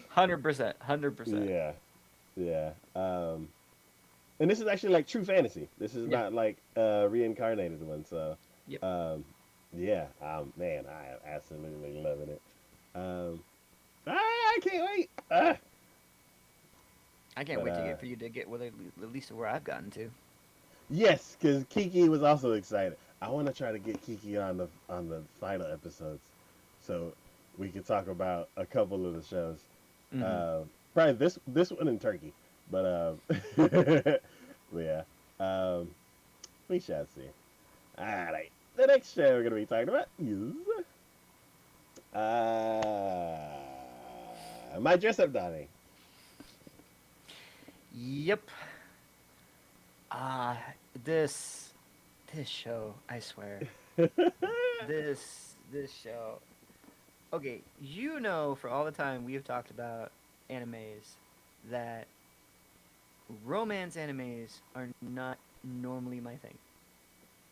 100%, 100%. Yeah, yeah. And this is actually like true fantasy. This is Yeah. not like reincarnated one. So, Yep. um, yeah, man, I am absolutely loving it. Um, I can't wait. I can't But wait to get for you to get at least where I've gotten to. yes, because Kiki was also excited. I want to try to get Kiki on the final episodes, so we can talk about a couple of the shows. Hmm. Probably this one in Turkey, but but yeah, we shall see. All right, the next show we're gonna be talking about is My Dress Up Donnie. Yep. Ah, this this show, I swear. This show. Okay, you know for all the time we have talked about animes that romance animes are not normally my thing.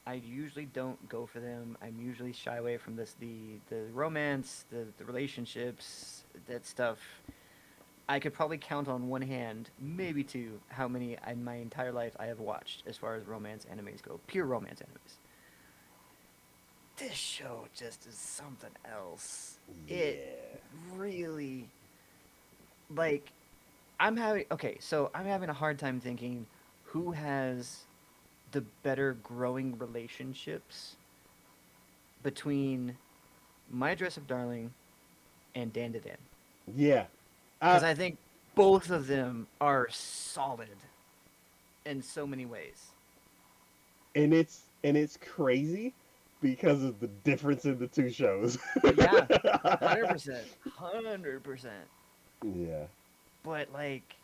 I usually don't go for them. I'm usually shy away from the romance, the relationships, that stuff. I could probably count on one hand, maybe two, how many in my entire life I have watched as far as romance animes go. Pure romance animes. This show just is something else. It Yeah, really like I'm having okay, so I'm having a hard time thinking who has the better growing relationships between My Dress Up Darling and Dan to Dan. yeah. Because I I think both of them are solid in so many ways. it's crazy because of the difference in the two shows. Yeah, 100%. 100%. Yeah. But, like,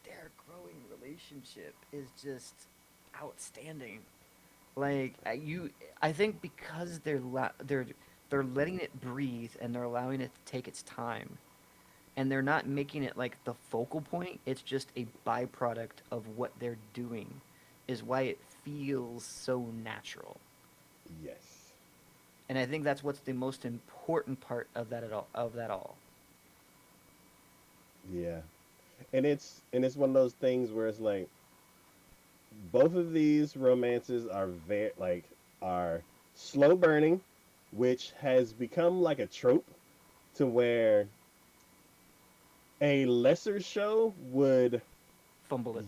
their growing relationship is just outstanding. Like, I think because they're letting it breathe and they're allowing it to take its time and they're not making it like the focal point. It's just a byproduct of what they're doing, is why it feels so natural. Yes. And I think that's what's the most important part of that at all. Of that all. Yeah. And it's one of those things where it's like both of these romances are very like are slow burning, which has become like a trope to where a lesser show would Fumble it.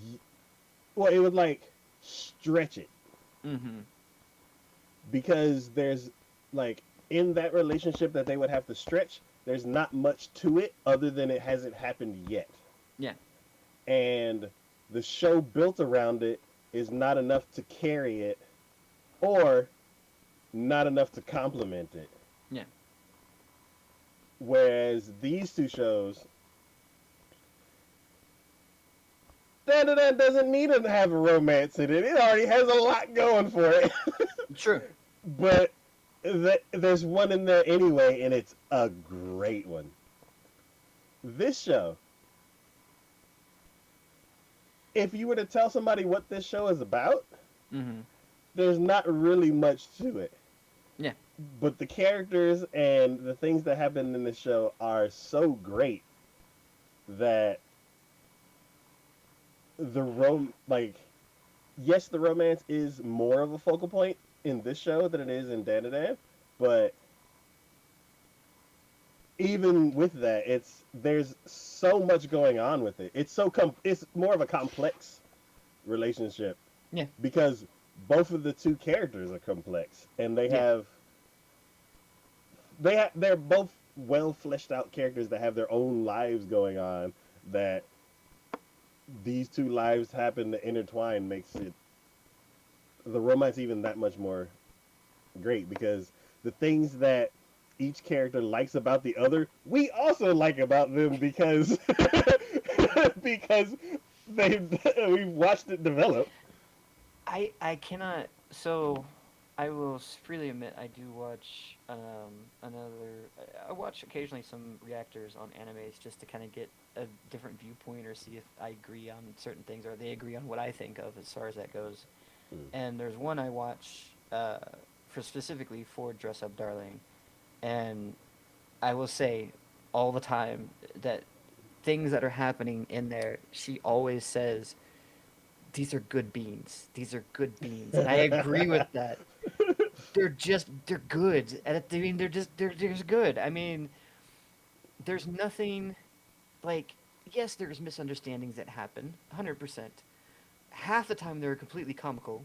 well it would like stretch it Mm-hmm. because there's like in that relationship that they would have to stretch there's not much to it other than it hasn't happened yet, Yeah. and the show built around it is not enough to carry it or not enough to complement it. Yeah. Whereas these two shows, Da doesn't need to have a romance in it. It already has a lot going for it. True. But there's one in there anyway, and it's a great one. This show, if you were to tell somebody what this show is about, Mm-hmm. there's not really much to it. Yeah. But the characters and the things that happen in the show are so great that like yes, the romance is more of a focal point in this show than it is in Dan, but even with that, there's so much going on with it. It's more of a complex relationship Yeah. because both of the two characters are complex and Yeah. they're both well fleshed out characters that have their own lives going on that these two lives happen to intertwine makes it the romance even that much more great because the things that each character likes about the other, we also like about them because because we've watched it develop. I cannot. So, I will freely admit I do watch another. I watch occasionally some reactors on animes just to kind of get a different viewpoint or see if I agree on certain things or they agree on what I think of as far as that goes. Mm. And there's one I watch for specifically for Dress Up Darling, and I will say all the time that things that are happening in there, she always says these are good beans. These are good beans, and I agree with that. They're good. And I mean, they're just good. I mean, there's nothing like yes, there's misunderstandings that happen, 100%. Half the time they're completely comical,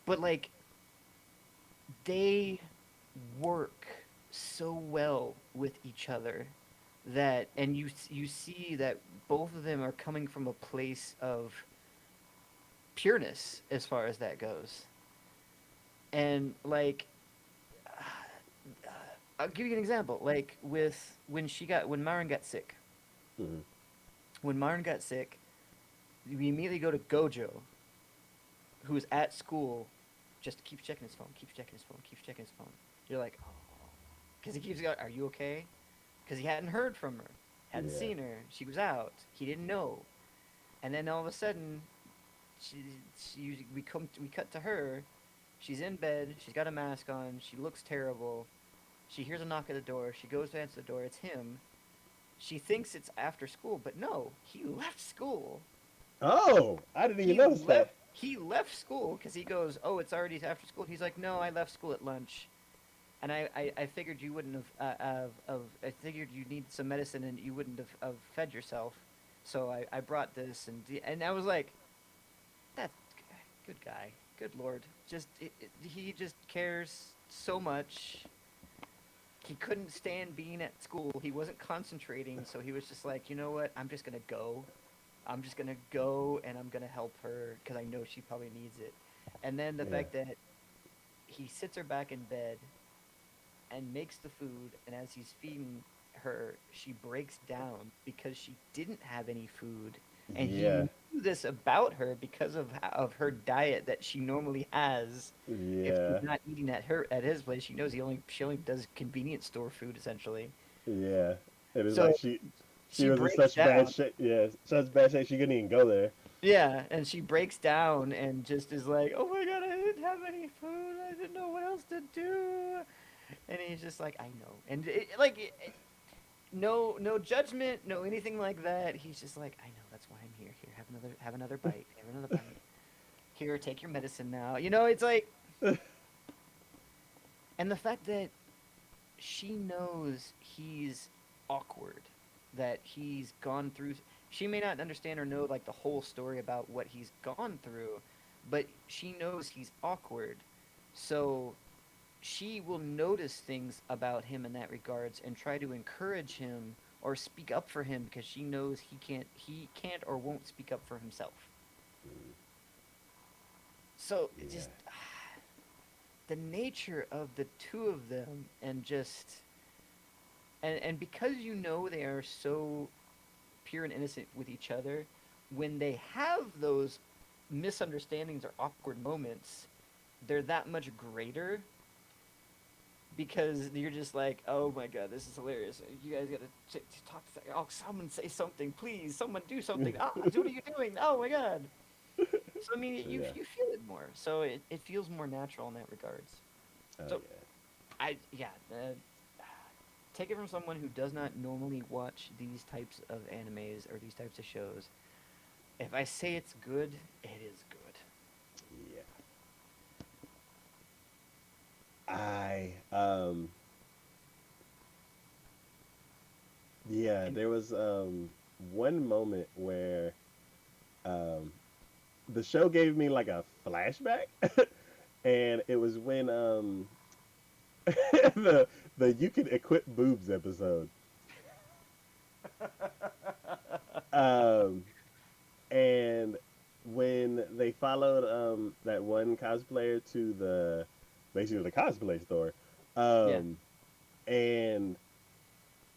but like they work so well with each other that and you see that both of them are coming from a place of pureness as far as that goes. And like I'll give you an example. Like with when Myron got sick. Mhm. When Myron got sick, we immediately go to Gojo, who is at school, just keeps checking his phone, keeps checking his phone, keeps checking his phone. You're like, oh, because he keeps going, "Are you okay?" Because he hadn't heard from her, hadn't Yeah. seen her. She was out. He didn't know. And then all of a sudden, we cut to her. She's in bed. She's got a mask on. She looks terrible. She hears a knock at the door. She goes to answer the door. It's him. She thinks it's after school, but no, he left school. Oh, I didn't even notice that. He left school because he goes, "Oh, it's already after school." He's like, "No, I left school at lunch." And I figured you wouldn't I figured you need some medicine and you wouldn't have fed yourself. So I brought this and I was like, that's good guy. Good lord. He just cares so much. He couldn't stand being at school. He wasn't concentrating, so he was just like, "You know what? I'm just going to go. I'm just going to go and I'm going to help her cuz I know she probably needs it." And then the Yeah. fact that he sits her back in bed and makes the food, and as he's feeding her, she breaks down because she didn't have any food, and he Yeah. knew this about her because of her diet that she normally has. If she's Yeah. not eating at his place, she only does convenience store food essentially. Yeah. It is like So she she was in breaks such bad down. shape. Yeah, such bad shape she couldn't even go there. Yeah, and she breaks down and just is like, "Oh my god, I didn't have any food. I didn't know what else to do." And he's just like, "I know." And no judgment, no anything like that. He's just like, I know, that's why I'm here. Here, have another bite. Have another bite. Here, take your medicine now. It's like and the fact that she knows he's awkward, that he's gone through she may not understand or know like the whole story about what he's gone through, but she knows he's awkward. So she will notice things about him in that regards and try to encourage him or speak up for him because she knows he can't or won't speak up for himself. So it Yeah. just the nature of the two of them and just and because you know they are so pure and innocent with each other, when they have those misunderstandings or awkward moments, they're that much greater because you're just like, oh my god, this is hilarious. You guys gotta talk. Oh, someone say something, please. Someone do something. Ah, what are you doing? Oh my god. So I mean, you Yeah. you feel it more. So it feels more natural in that regards. Oh So yeah. I yeah, take it from someone who does not normally watch these types of animes or these types of shows. If I say it's good, it is good. Yeah. I yeah, And there was one moment where um the show gave me like a flashback and it was when the you can equip boobs episode. Um and when they followed that one cosplayer to the basically the cosplay store, yeah, um and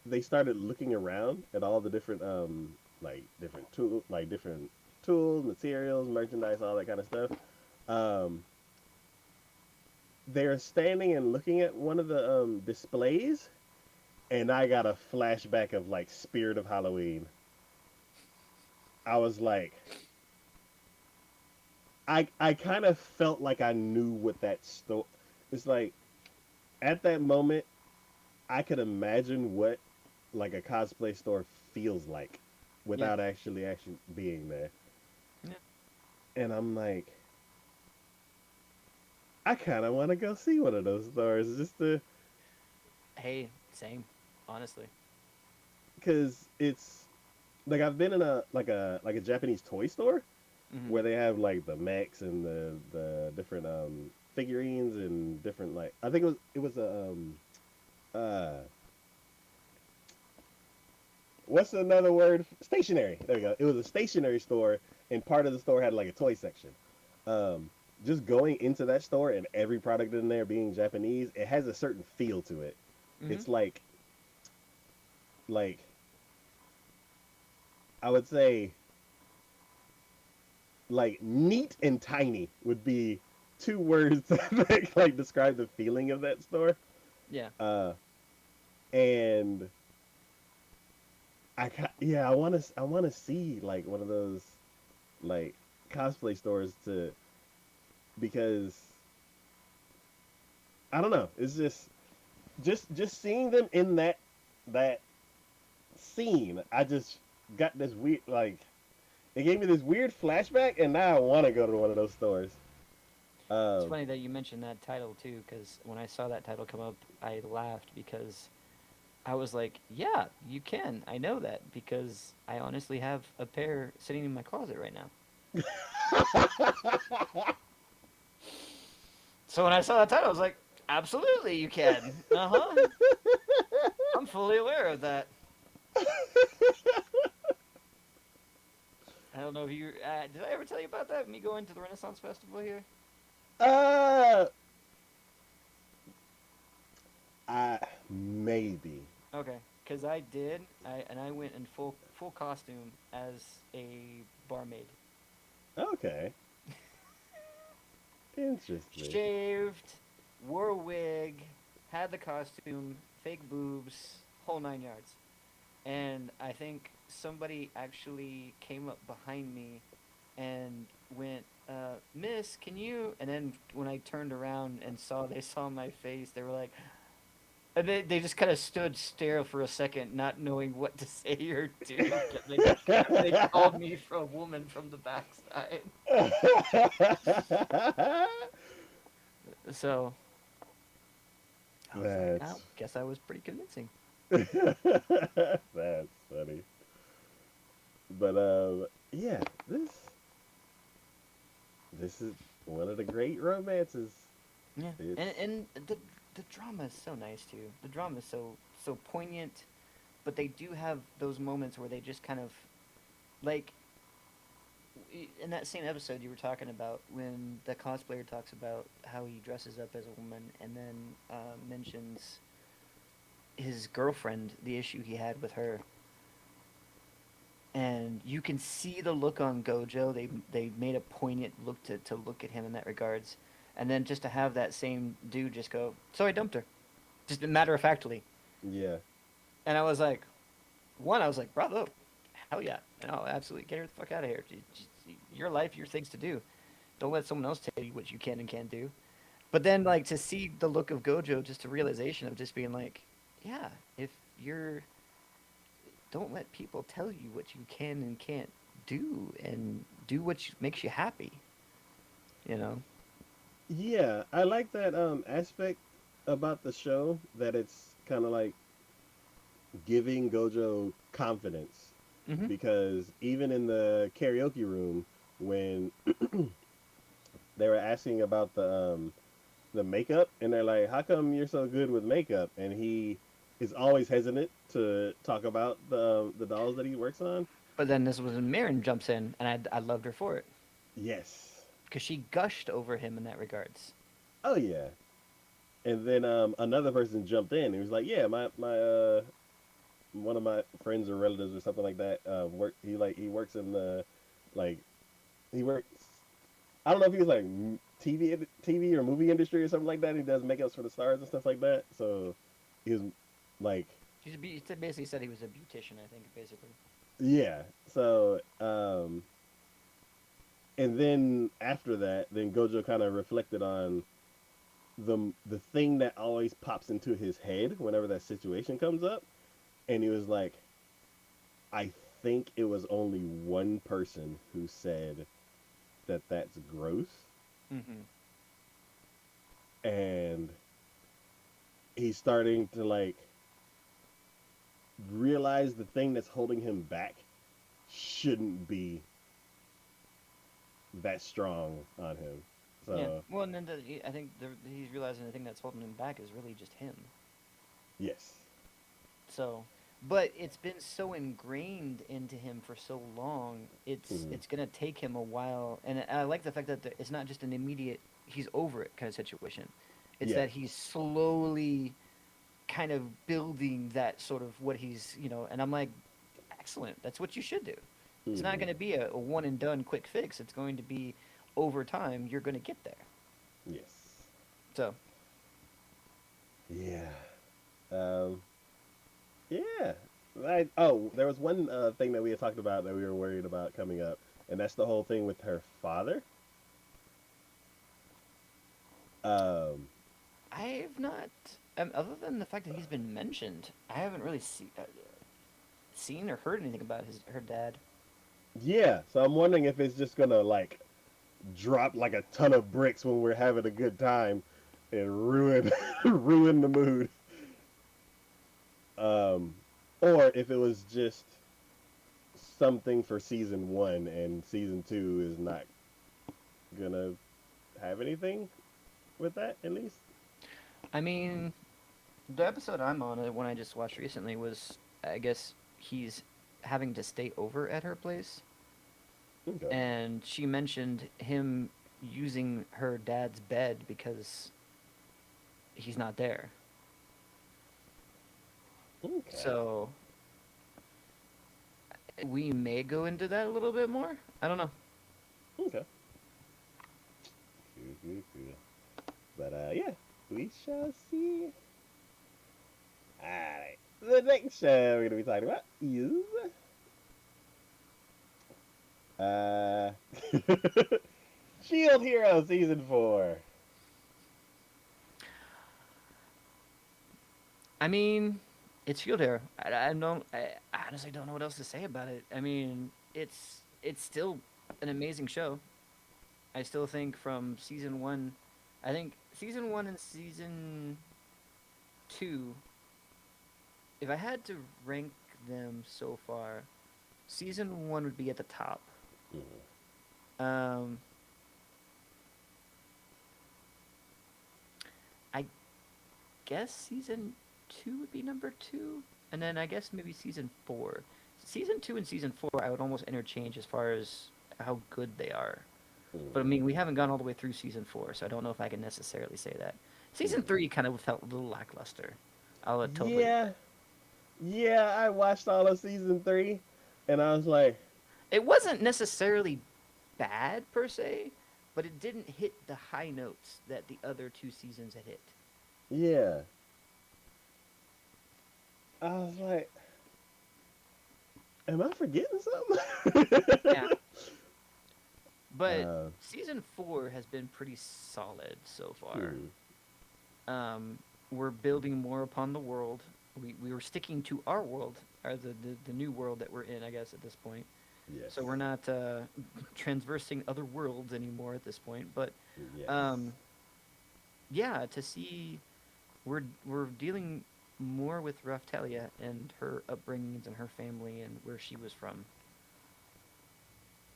they started looking around at all the different different tools, materials, merchandise, all that kind of stuff. Um they're standing and looking at one of the displays, and I got a flashback of like Spirit of Halloween. I was like, I kind of felt like I knew what that store. It's like at that moment, I could imagine what like a cosplay store feels like yeah, without actually being there. yeah. And I'm like, I kind of want to go see one of those stores just to, Hey, same. Honestly. because it's like I've been in a Japanese toy store Hmm. where they have like the mechs and the different figurines and different like I think it was a uh what's another word, stationery, there we go, it was a stationery store, and part of the store had like a toy section. um just going into that store and every product in there being Japanese, it has a certain feel to it. Hmm. It's like I would say like neat and tiny would be two words that like describe the feeling of that store. Yeah. uh and yeah, I want to see like one of those like cosplay stores to, because I don't know, it's just seeing them in that scene. I just got this weird like it gave me this weird flashback, and now I want to go to one of those stores. It's Um, funny that you mentioned that title too, because when I saw that title come up, I laughed because I was like, "Yeah, you can. I know that because I honestly have a pair sitting in my closet right now." So when I saw that title, I was like, "Absolutely, you can. Uh huh. I'm fully aware of that." I don't know if you did. I ever tell you about that? Me going to the Renaissance Festival here. uh, I maybe. Okay, because I did. I went in full costume as a barmaid. Okay, interesting. Shaved, wore a wig, had the costume, fake boobs, whole 9 yards. And I think somebody actually came up behind me and went, Miss, can you? And then when I turned around and they saw my face, they were like, and they just kind of stood stare for a second, not knowing what to say or do. They called me for a woman from the backside. So I was like, I That's guess I was pretty convincing. that's funny. But yeah, this is one of the great romances. Yeah, It's and the drama is so nice too. The drama is so poignant, but they do have those moments where they just kind of like in that same episode you were talking about when the cosplayer talks about how he dresses up as a woman and then mentions his girlfriend, the issue he had with her, and you can see the look on Gojo. They made a poignant look to look at him in that regards, and then just to have that same dude just go, "So I dumped her," just matter of factly, Yeah. and I was like, one, I was like, "Bravo, hell yeah, no, absolutely, get her the fuck out of here. Your life, your things to do. Don't let someone else tell you what you can and can't do." But then, like, to see the look of Gojo, just a realization of just being like, yeah, if you're, don't let people tell you what you can and can't do, and do what makes you happy, you know? Yeah, I like that aspect about the show that it's kind of like giving Gojo confidence Mm-hmm. because even in the karaoke room when they were asking about the makeup and they're like, "How come you're so good with makeup?" and he is always hesitant to talk about the dolls that he works on. But then this was when Marin jumps in, and I loved her for it Yes. because she gushed over him in that regards. Oh yeah. And then another person jumped in and he was like, "Yeah, my one of my friends or relatives or something like that work he works in the like he works I don't know if he was like TV or movie industry or something like that. He does makeups for the stars and stuff like that. So he was like, He basically said he was a beautician, I think, basically. yeah. So and then after that, then Gojo kind of reflected on the thing that always pops into his head whenever that situation comes up, and he was like, I think it was only one person who said that that's gross, Mm-hmm. and he's starting to like realize the thing that's holding him back shouldn't be that strong on him. Yeah. So Well, and then I think he's realizing the thing that's holding him back is really just him. yes. So, but it's been so ingrained into him for so long. Hmm. It's gonna take him a while, and I like the fact that it's not just an immediate he's over it kind of situation. It's Yeah. that he's slowly kind of building that sort of what he's and I'm like, excellent. That's what you should do. It's not Hmm. going to be a one and done quick fix. It's going to be over time. You're going to get there. Yes. So Yeah. Um, yeah. There was one thing that we had talked about that we were worried about coming up, and that's the whole thing with her father. Um, I've not, other than the fact that he's been mentioned, I haven't really seen or heard anything about her dad. yeah. So I'm wondering if it's just gonna like drop like a ton of bricks when we're having a good time and ruin ruin the mood. Um, or if it was just something for season one and season two is not gonna have anything with that at least. I mean, the episode I'm on, the one I just watched recently, was I guess he's having to stay over at her place, Okay. and she mentioned him using her dad's bed because he's not there. Okay. So we may go into that a little bit more. I don't know. Okay. Cool, cool, cool. But yeah, we shall see. Alright. The next show we're gonna be talking about is uh Shield Hero season 4. I mean, it's Field Hero. I don't. I honestly don't know what else to say about it. I mean, it's still an amazing show. I still think from season one, I think season one and season two. If I had to rank them so far, season one would be at the top. Mhm. Um, I guess season two would be number two, and then I guess maybe season four. Season two and season four, I would almost interchange as far as how good they are. But I Mhm. mean, we haven't gone all the way through season four, so I don't know if I can necessarily say that. Season Mhm. three kind of felt a little lackluster. I'll totally admit. Yeah, yeah. I watched all of season 3, and I was like, It wasn't necessarily bad per se, but it didn't hit the high notes that the other two seasons had hit. yeah. I was like, am I forgetting something? Yeah. But uh, season 4 has been pretty solid so far. hmm, We're building more upon the world. We were sticking to our world, or the new world that we're in, I guess, at this point. yes, So we're not transversing other worlds anymore at this point. But yes. um, yeah, to see we're dealing more with Raftalia and her upbringings and her family and where she was from,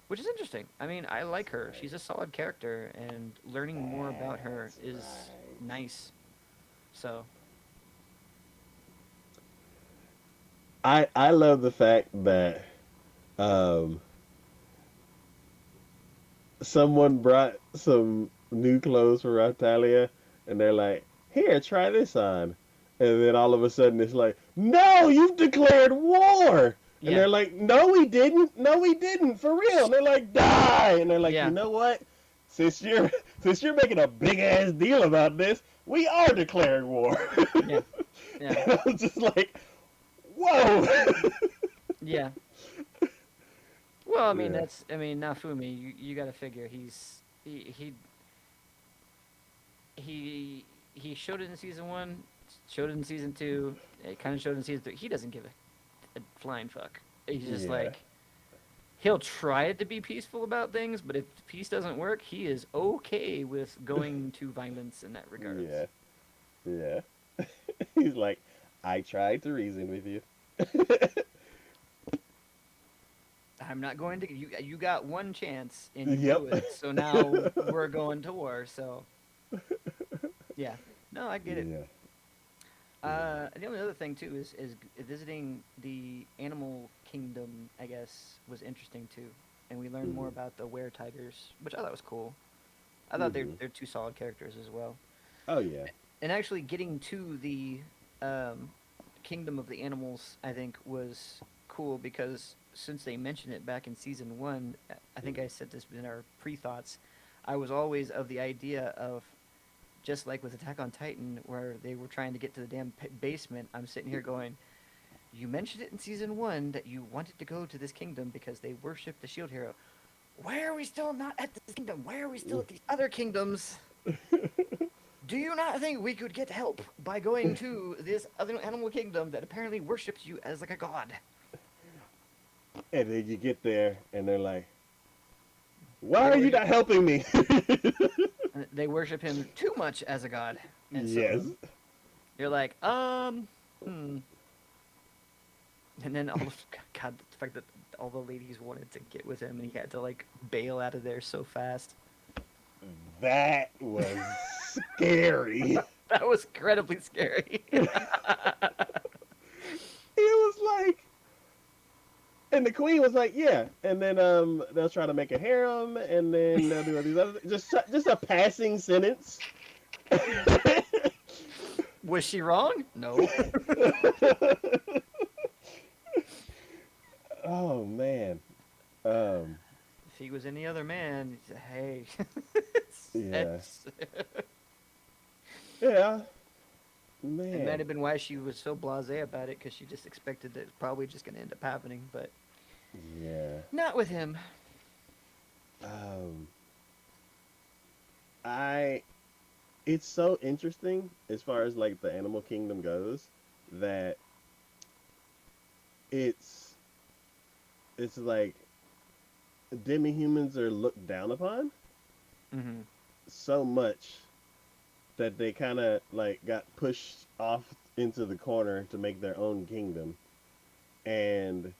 which is interesting. I mean, I like That's her. She's a right. solid character, and learning more about her That's is right. nice. So, I love the fact that um someone brought some new clothes for Natalia, and they're like, "Here, try this on," and then all of a sudden it's like, "No, you've declared war!" And yeah, they're like, "No, we didn't. No, we didn't. For real." And they're like, "Die!" And they're like, "You yeah, know what? Since you're since you're making a big ass deal about this, we are declaring war." yeah, yeah, And I was just like, "Whoa!" yeah. Well, I mean, Yeah. that's, I mean, Nafumi, you got to figure he showed it in season 1, showed it in season 2, it kind of showed in season 3. He doesn't give a flying fuck. He's just Yeah. like, he'll try to be peaceful about things, but if peace doesn't work, he is okay with going to violence in that regards. Yeah. Yeah. He's like, I tried to reason with you. I'm not going to. You got one chance and you blew Yep. it. So now we're going to war. So yeah, no, I get it. Yeah. Yeah. And the only other thing too is visiting the animal kingdom. I guess was interesting too, and we learned more Mhm. about the were tigers, which I thought was cool. I thought Mhm. they're two solid characters as well. Oh yeah. And actually getting to the um, kingdom of the animals, I think was cool because since they mentioned it back in season 1, I think I said this in our pre-thoughts. I was always of the idea of, just like with Attack on Titan, where they were trying to get to the damn basement. I'm sitting here going, "You mentioned it in season 1 that you wanted to go to this kingdom because they worship the shield hero. Why are we still not at this kingdom? Why are we still at these other kingdoms? Do you not think we could get help by going to this other animal kingdom that apparently worships you as like a god?" And then you get there, and they're like, "Why They are you worship not helping me?" they worship him too much as a god, and Yes. so you're like, hmm. And then all of God, the fact that all the ladies wanted to get with him, and he had to like bail out of there so fast. That was scary. That was incredibly scary. It was like, and the queen was like, "Yeah," and then they'll try to make a harem, and then they'll do all these other just a passing sentence. Was she wrong? No. Oh man. Um. If he was any other man, hey, Yeah. it's, Yeah. it might Man. have been why she was so blasé about it because she just expected that it's probably just going to end up happening, but Yeah. not with him. Um. I. It's so interesting as far as like the animal kingdom goes that it's it's like demi-humans are looked down upon Hmm. so much that they kind of like got pushed off into the corner to make their own kingdom. And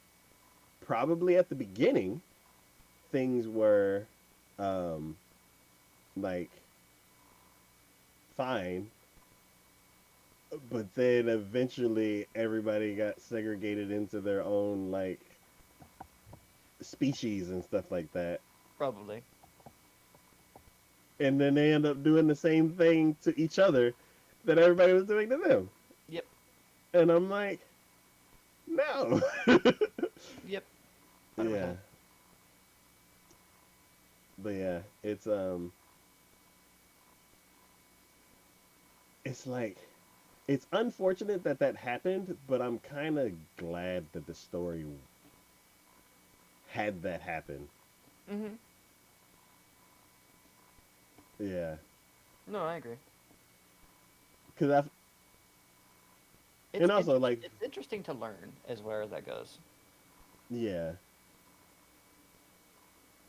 probably at the beginning things were um like fine, but then eventually everybody got segregated into their own like species and stuff like that. Probably. And then they end up doing the same thing to each other that everybody was doing to them. Yep. And I'm like, no. Yep, 100%. Yeah, but yeah, it's like it's unfortunate that that happened, but I'm kind of glad that the story had that happen. Hmm. Yeah, No, I agree. because I It's and also like it's interesting to learn as where that goes. yeah,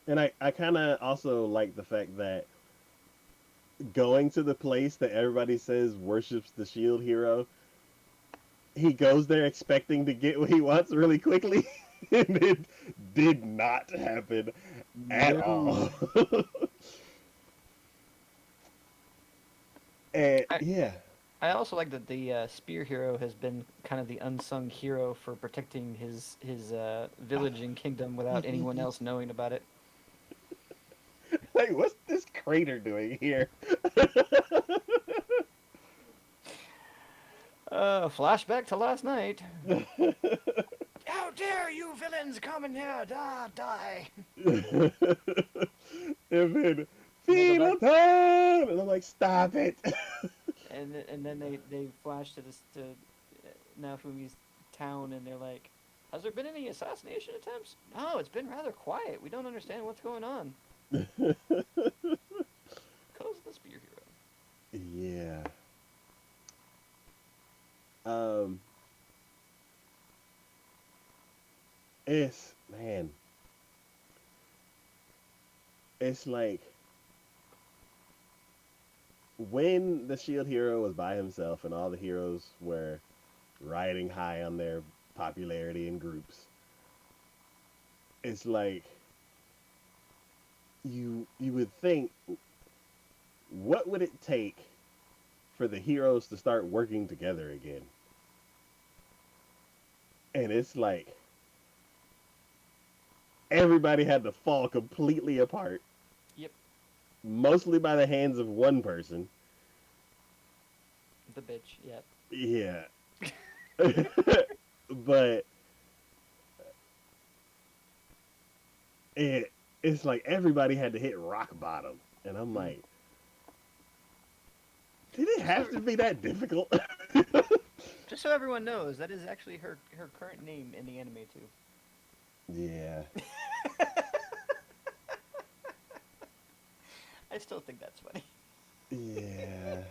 and I kind of also like the fact that going to the place that everybody says worships the shield hero, he goes there expecting to get what he wants really quickly, and it did not happen at No. all. And I yeah, I also like that the spear hero has been kind of the unsung hero for protecting his village and kingdom without anyone else knowing about it. like what's this crater doing here? Flashback to last night. How dare you villains come in here? Die! And then And they go back, final time, and I'm like, stop it. and then they flash to this to Naofumi's town, and they're like, "Has there been any assassination attempts? No, it's been rather quiet. We don't understand what's going on." Cause of the spear hero. Yeah. Um, it's man, it's like when the shield hero was by himself and all the heroes were riding high on their popularity in groups. It's like you would think, what would it take for the heroes to start working together again? And it's like everybody had to fall completely apart, Yep, mostly by the hands of one person. the bitch. Yep. Yeah. But it's like everybody had to hit rock bottom. And I'm Mm. like, did it Just so, have to be that difficult? just so everyone knows, that is actually her current name in the anime too. Yeah. I still think that's funny. Yeah.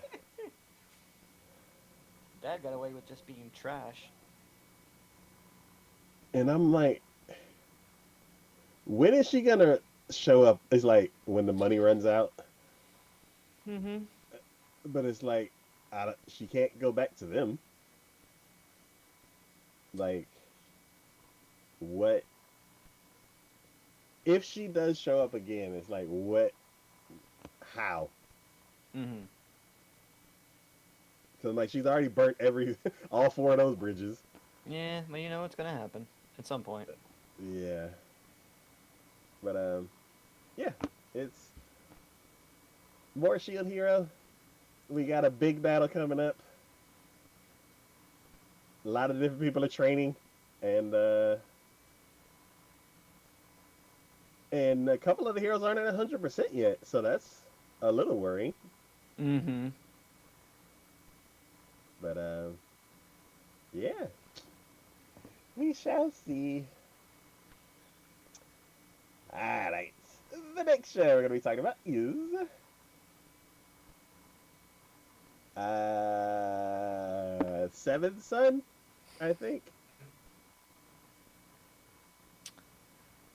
Dad got away with just being trash. And I'm like, when is she gonna show up? It's like when the money runs out, Mm-hmm. but it's like she can't go back to them. Like, what if she does show up again? It's like, what? How? Mm-hmm. Because like she's already burnt all four of those bridges. Yeah, well, you know what's gonna happen at some point. Yeah, but yeah, it's more Shield Hero. We got a big battle coming up. A lot of different people are training, and uh, and a couple of the heroes aren't at 100% yet, so that's a little worrying. Mm-hmm. But yeah, we shall see. All right, the next show we're gonna be talking about is Seventh Son, I think.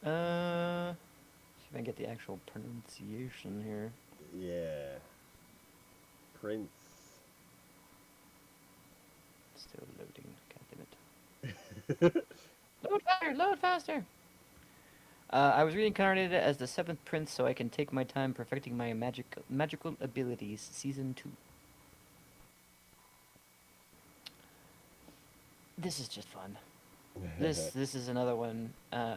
See if I can get the actual pronunciation here. Yeah, Prince. Still loading. God damn it. Load faster! Load faster! I was reincarnated as the seventh prince, so I can take my time perfecting my magical abilities. Season 2. This is just fun. This is another one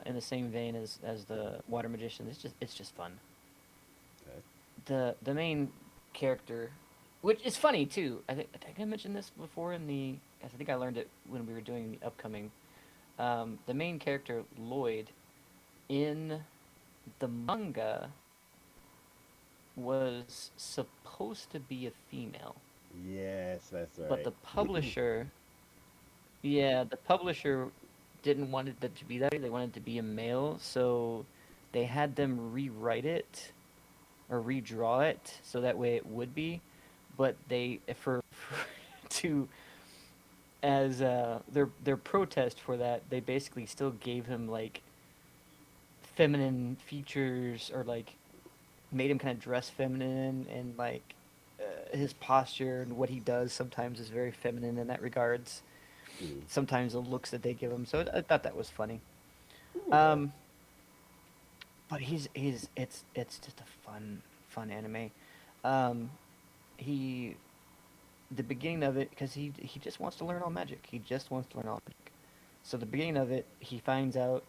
in the same vein as the water magician. It's just fun. Okay. The main character, which is funny too. I think I mentioned this before in the. I think I learned it when we were doing the upcoming. The main character Lloyd in the manga was supposed to be a female, Yes, that's but right. the publisher, yeah, the publisher didn't want it to be that way. They wanted it to be a male, so they had them rewrite it or redraw it so that way it would be. But they for to as their protest for that, they basically still gave him like feminine features or like made him kind of dress feminine and like his posture and what he does sometimes is very feminine in that regards. Hmm. Sometimes the looks that they give him, so I thought that was funny. Okay. Um, but he's it's just a fun anime. Um, he the beginning of it because he just wants to learn all magic. He just wants to learn all magic. So the beginning of it, he finds out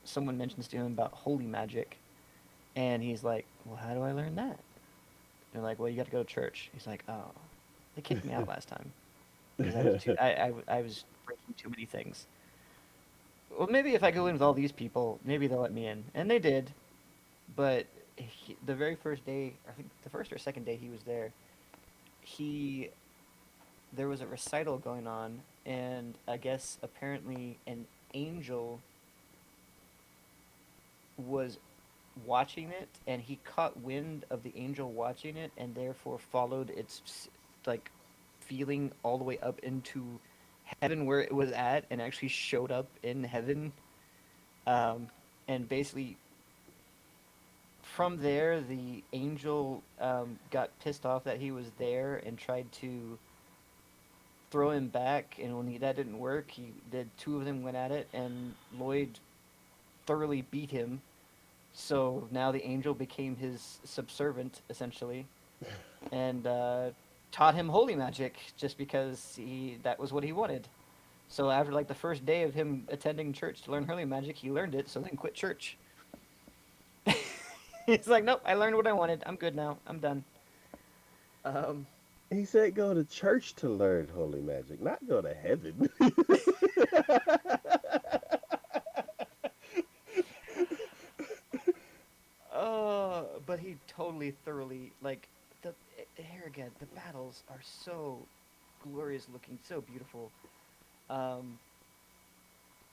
someone mentions to him about holy magic, and he's like, "Well, how do I learn that?" They're like, "Well, you got to go to church." He's like, "Oh, they kicked me out last time because I was too I was breaking too many things. Well, maybe if I go in with all these people, maybe they'll let me in." And they did, but the very first day, I think the first or second day he was there, he there was a recital going on, and I guess apparently an angel was watching it, and he caught wind of the angel watching it, and therefore followed its like feeling all the way up into heaven where it was at, and actually showed up in heaven. Um, and basically, from there, the angel got pissed off that he was there and tried to throw him back. And when that didn't work, he did two of them went at it, and Lloyd thoroughly beat him. So now the angel became his subservient, essentially, and taught him holy magic just because he that was what he wanted. So after like the first day of him attending church to learn holy magic, he learned it. So then quit church. He's like, nope, I learned what I wanted. I'm good now. I'm done. Um, He said go to church to learn holy magic, not go to heaven. but he totally, thoroughly like the here again. The battles are so glorious looking, so beautiful. Um,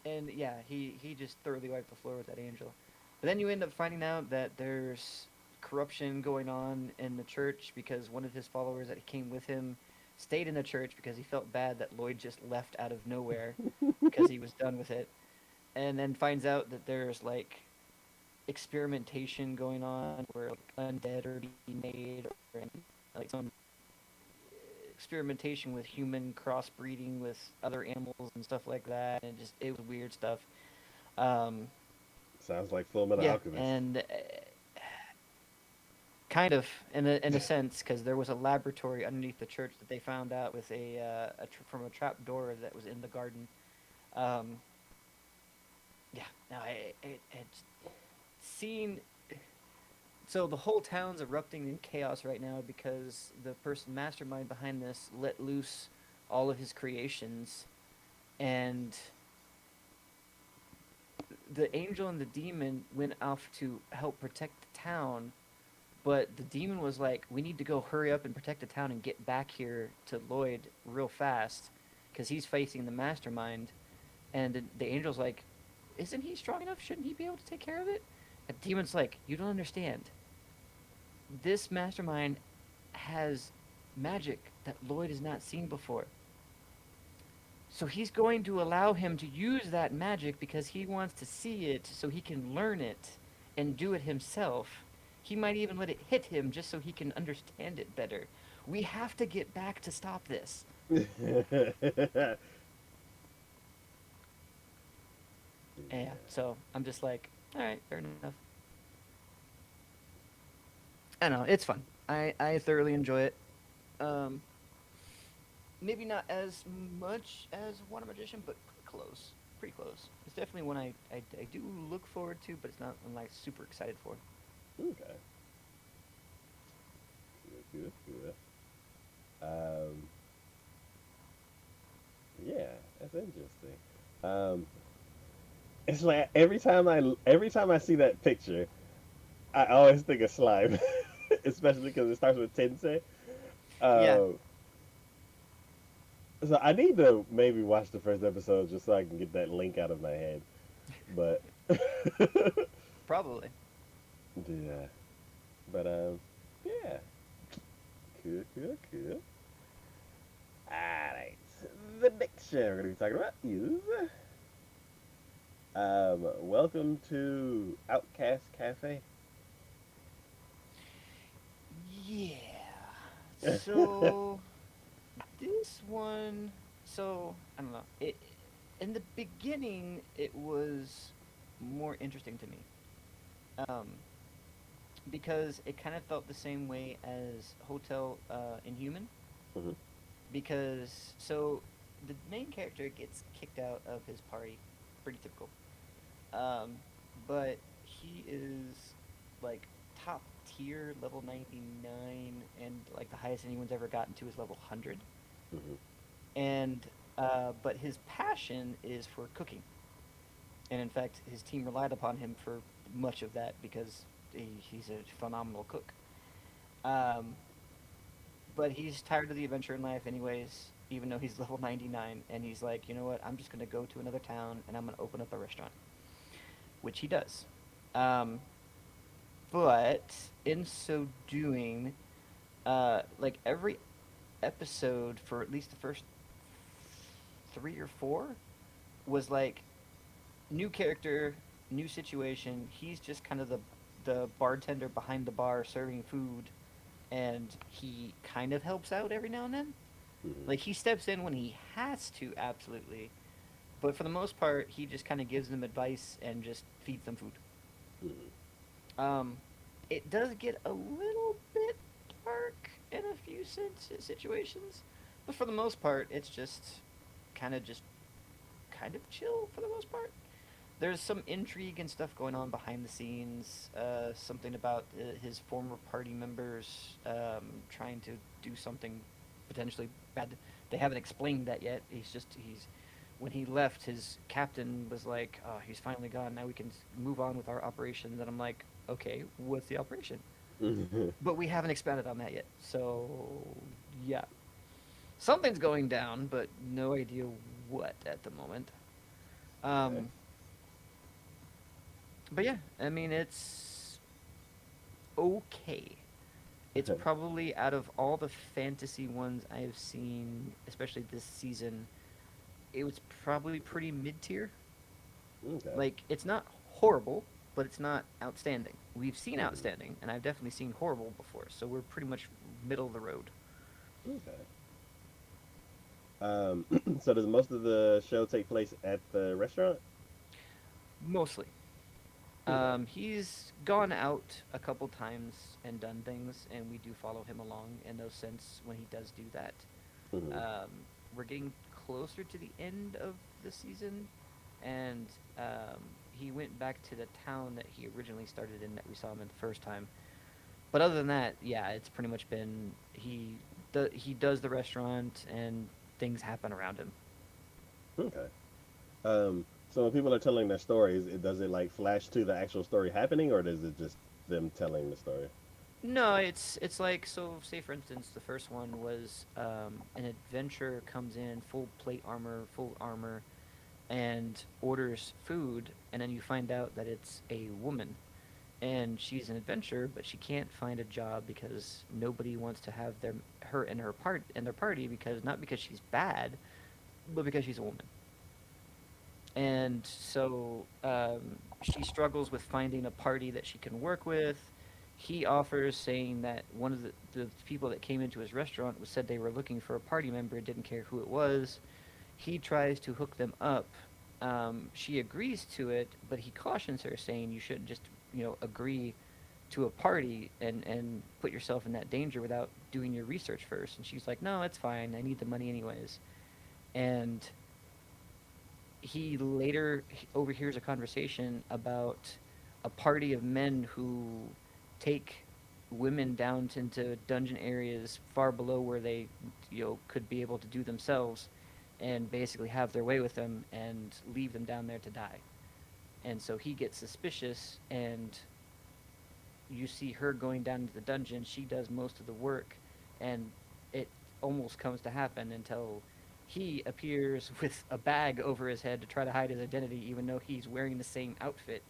and yeah, he just thoroughly wiped the floor with that angel. But then you end up finding out that there's corruption going on in the church because one of his followers that came with him stayed in the church because he felt bad that Lloyd just left out of nowhere because he was done with it. And then finds out that there's like experimentation going on where like undead are being made or like some experimentation with human crossbreeding with other animals and stuff like that, and just it was weird stuff. Um, Sounds like Full Metal yeah, Alchemist. and kind of in a sense because there was a laboratory underneath the church that they found out with from a trap door that was in the garden. Um, yeah, no, it's seen. So the whole town's erupting in chaos right now because the person mastermind behind this let loose all of his creations, and the angel and the demon went off to help protect the town. But the demon was like, "We need to go hurry up and protect the town and get back here to Lloyd real fast, because he's facing the mastermind." And the angel's like, "Isn't he strong enough? Shouldn't he be able to take care of it?" And the demon's like, "You don't understand. This mastermind has magic that Lloyd has not seen before. So he's going to allow him to use that magic because he wants to see it so he can learn it and do it himself. He might even let it hit him just so he can understand it better. We have to get back to stop this." Yeah. Yeah, so I'm just like, all right, fair enough. I don't know, it's fun. I thoroughly enjoy it. Um, maybe not as much as Water Magician, but pretty close. Pretty close. It's definitely one I do look forward to, but it's not one I'm like super excited for. Okay. Good, good, good. That's interesting. Um, it's like every time I see that picture, I always think of slime, especially because it starts with Tensei. Yeah, Uh, so I need to maybe watch the first episode just so I can get that link out of my head. But probably. yeah, but yeah, cool, cool, cool. All right, the next show we're gonna be talking about is welcome to Outcast Cafe. Yeah. So this one, so I don't know. It in the beginning it was more interesting to me, um, because it kind of felt the same way as Hotel Inhuman. Mhm, Because so the main character gets kicked out of his party, pretty typical. Um, but he is like top tier, level 99, and like the highest anyone's ever gotten to is level 100. mhm, And but his passion is for cooking, and in fact, his team relied upon him for much of that because he's a phenomenal cook. Um, but he's tired of the adventure in life, anyways. Even though he's level 99, and he's like, you know what? I'm just gonna go to another town and I'm gonna open up a restaurant, which he does. Um, but in so doing, like every episode for at least the first three or four was like new character, new situation. He's just kind of the bartender behind the bar serving food, and he kind of helps out every now and then. mhm, Like he steps in when he has to, absolutely, but for the most part, he just kind of gives them advice and just feeds them food. mhm, Um, it does get a little bit dark in a few situations, but for the most part, it's just kind of chill for the most part. There's some intrigue and stuff going on behind the scenes. Something about his former party members trying to do something potentially bad. They haven't explained that yet. He's when he left, his captain was like, "Oh, he's finally gone. Now we can move on with our operation." And I'm like, "Okay, what's the operation?" mhm. But we haven't expanded on that yet. So yeah, something's going down, but no idea what at the moment. Okay. Um, but yeah, I mean it's okay. It's probably out of all the fantasy ones I have seen, especially this season, it was probably pretty mid tier. Okay. Like, it's not horrible, but it's not outstanding. We've seen Mhm. outstanding, and I've definitely seen horrible before, so we're pretty much middle of the road. Okay. so does most of the show take place at the restaurant? Mostly. Okay. He's gone out a couple times and done things, and we do follow him along in those sense when he does do that. Mhm. Um, we're getting closer to the end of the season, and he went back to the town that he originally started in that we saw him in the first time. But other than that, yeah, it's pretty much been he does the restaurant and things happen around him. Okay. So when people are telling their stories, does it like flash to the actual story happening, or does it just them telling the story? No, it's like so. Say for instance, the first one was an adventurer comes in full plate armor, full armor, and orders food, and then you find out that it's a woman, and she's an adventurer, but she can't find a job because nobody wants to have her in their party because not because she's bad, but because she's a woman. And so she struggles with finding a party that she can work with. He offers, saying that one of the people that came into his restaurant was said they were looking for a party member, didn't care who it was. He tries to hook them up. She agrees to it, but he cautions her, saying you shouldn't just agree to a party and put yourself in that danger without doing your research first. And she's like, no, it's fine. I need the money anyways. And he later overhears a conversation about a party of men who take women down into dungeon areas far below where they could be able to do themselves, and basically have their way with them and leave them down there to die. And so he gets suspicious, and you see her going down into the dungeon. She does most of the work, and it almost comes to happen until he appears with a bag over his head to try to hide his identity, even though he's wearing the same outfit.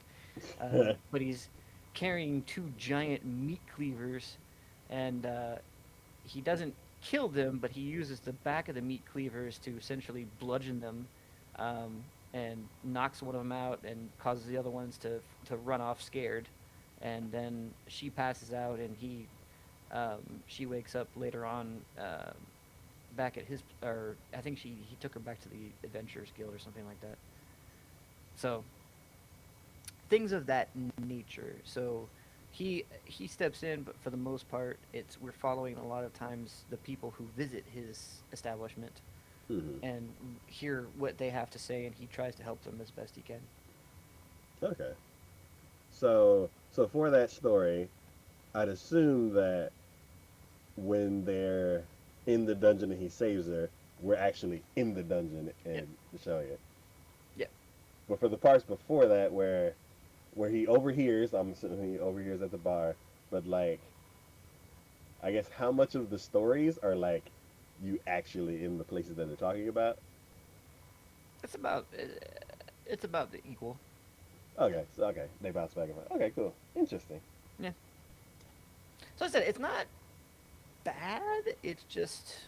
But he's carrying two giant meat cleavers, and he doesn't kill them, but he uses the back of the meat cleavers to essentially bludgeon them, um, and knocks one of them out and causes the other ones to run off scared. And then she passes out, and she wakes up later on, back at his, or I think he took her back to the Adventurers Guild or something like that. So things of that nature. So he steps in, but for the most part, it's we're following a lot of times the people who visit his establishment Hmm. and hear what they have to say, and he tries to help them as best he can. Okay. So for that story, I'd assume that when they're in the dungeon and he saves her, we're actually in the dungeon Yeah, and showing it. yeah. But for the parts before that, where he overhears, I'm assuming he overhears at the bar. But like, I guess how much of the stories are like you actually in the places that they're talking about? It's about it's about the equal. Okay, so okay, they bounce back and forth. Okay, cool, interesting. Yeah. So I said it's not bad. It's just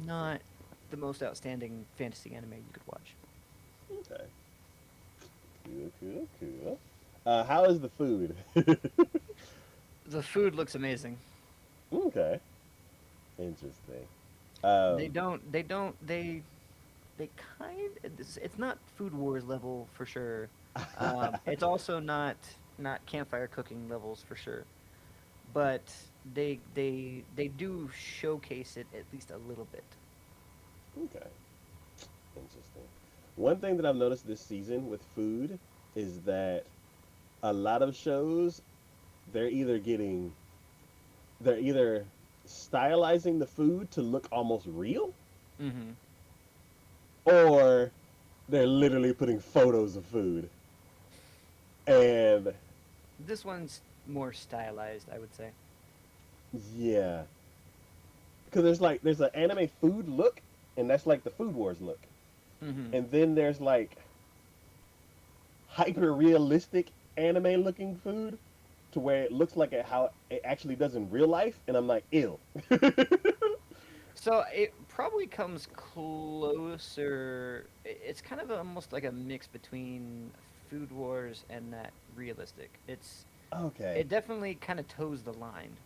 not the most outstanding fantasy anime you could watch. Okay, cool, cool, cool. How is the food? The food looks amazing. Okay, interesting. They Um, don't. They don't. They kind. It's not Food Wars level for sure. It's also not campfire cooking levels for sure. But they do showcase it at least a little bit. okay, interesting. One thing that I've noticed this season with food is that a lot of shows they're either stylizing the food to look almost real, Hmm. or they're literally putting photos of food. And This one's more stylized, I would say. yeah, because there's an anime food look, and that's like the Food Wars look, Hmm. and then there's like hyper realistic anime looking food to where it looks like how it actually does in real life, and I'm like, ill. So it probably comes closer. It's kind of almost like a mix between Food Wars and that realistic. Okay. It definitely kind of toes the line.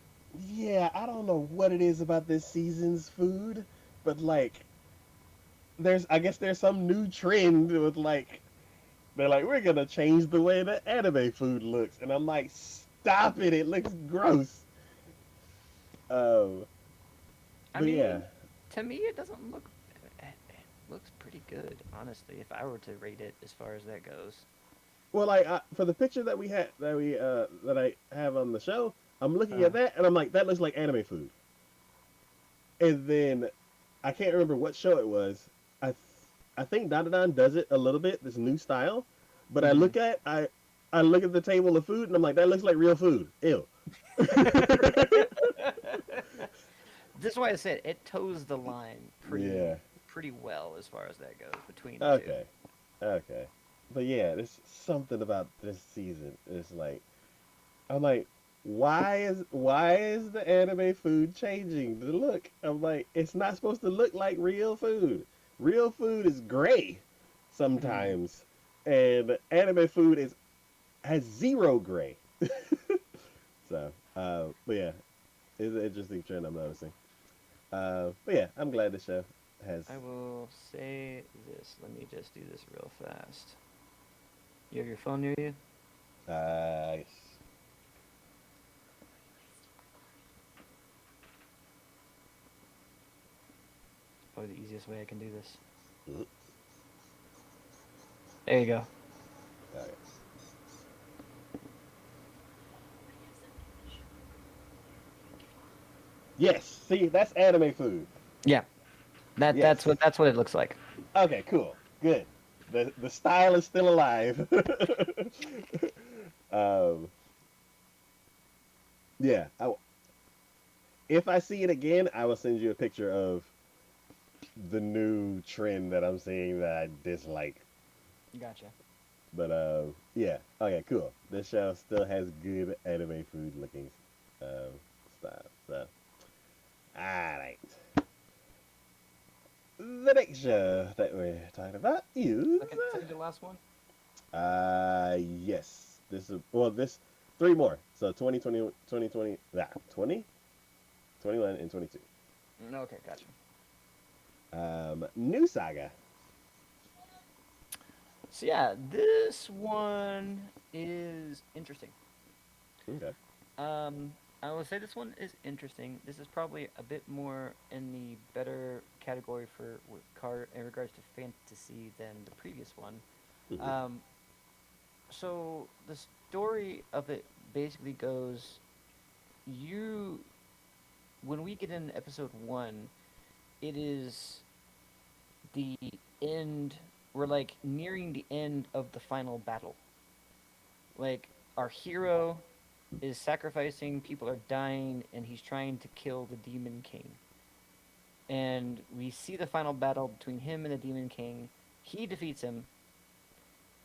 Yeah, I don't know what it is about this season's food, but like I guess there's some new trend with like they're like we're gonna change the way that anime food looks, and I'm like, stop it! It looks gross. Um, I but yeah, mean, to me, it doesn't look. It looks pretty good, honestly. If I were to rate it as far as that goes. well, like for the picture that I have on the show, I'm looking at Uh, that and I'm like, that looks like anime food. And then I can't remember what show it was. I th- I think Dandadan does it a little bit, this new style. But mm-hmm. I look at the table of food and I'm like, that looks like real food. Ew. This is why I said it toes the line Yeah. pretty well as far as that goes between the two. Okay. Okay. But yeah, there's something about this season. It's like I'm like, why is the anime food changing the look? I'm like, it's not supposed to look like real food. Real food is gray Mm-hmm. sometimes, and anime food is has zero gray. So, but yeah, it's an interesting trend I'm noticing. But yeah, I'm glad the show has. I will say this. Let me just do this real fast. You have your phone near you? Uh, Probably the easiest way I can do this. mhm, There you go. okay. Yes, see, that's anime food. Yeah. Yes. That's what it looks like. Okay, cool. Good. The style is still alive. um, yeah. If I see it again, I will send you a picture of the new trend that I'm seeing that I dislike. Gotcha. But yeah. Okay, cool. This show still has good anime food looking um, style. So, alright. The next show that we're talking about is Second to last one. yes. This is well this three more. So 2020 2020 20 21 and 22. Okay, gotcha. New Saga. So yeah, this one is interesting. Okay. Um, I will say this one is interesting. This is probably a bit more in the better category for car in regards to fantasy than the previous one. Hmm. Um, so the story of it basically goes: you when we get in episode one, it is the end. We're like nearing the end of the final battle. Like our hero is sacrificing, people are dying, and he's trying to kill the Demon King. And we see the final battle between him and the Demon King. He defeats him,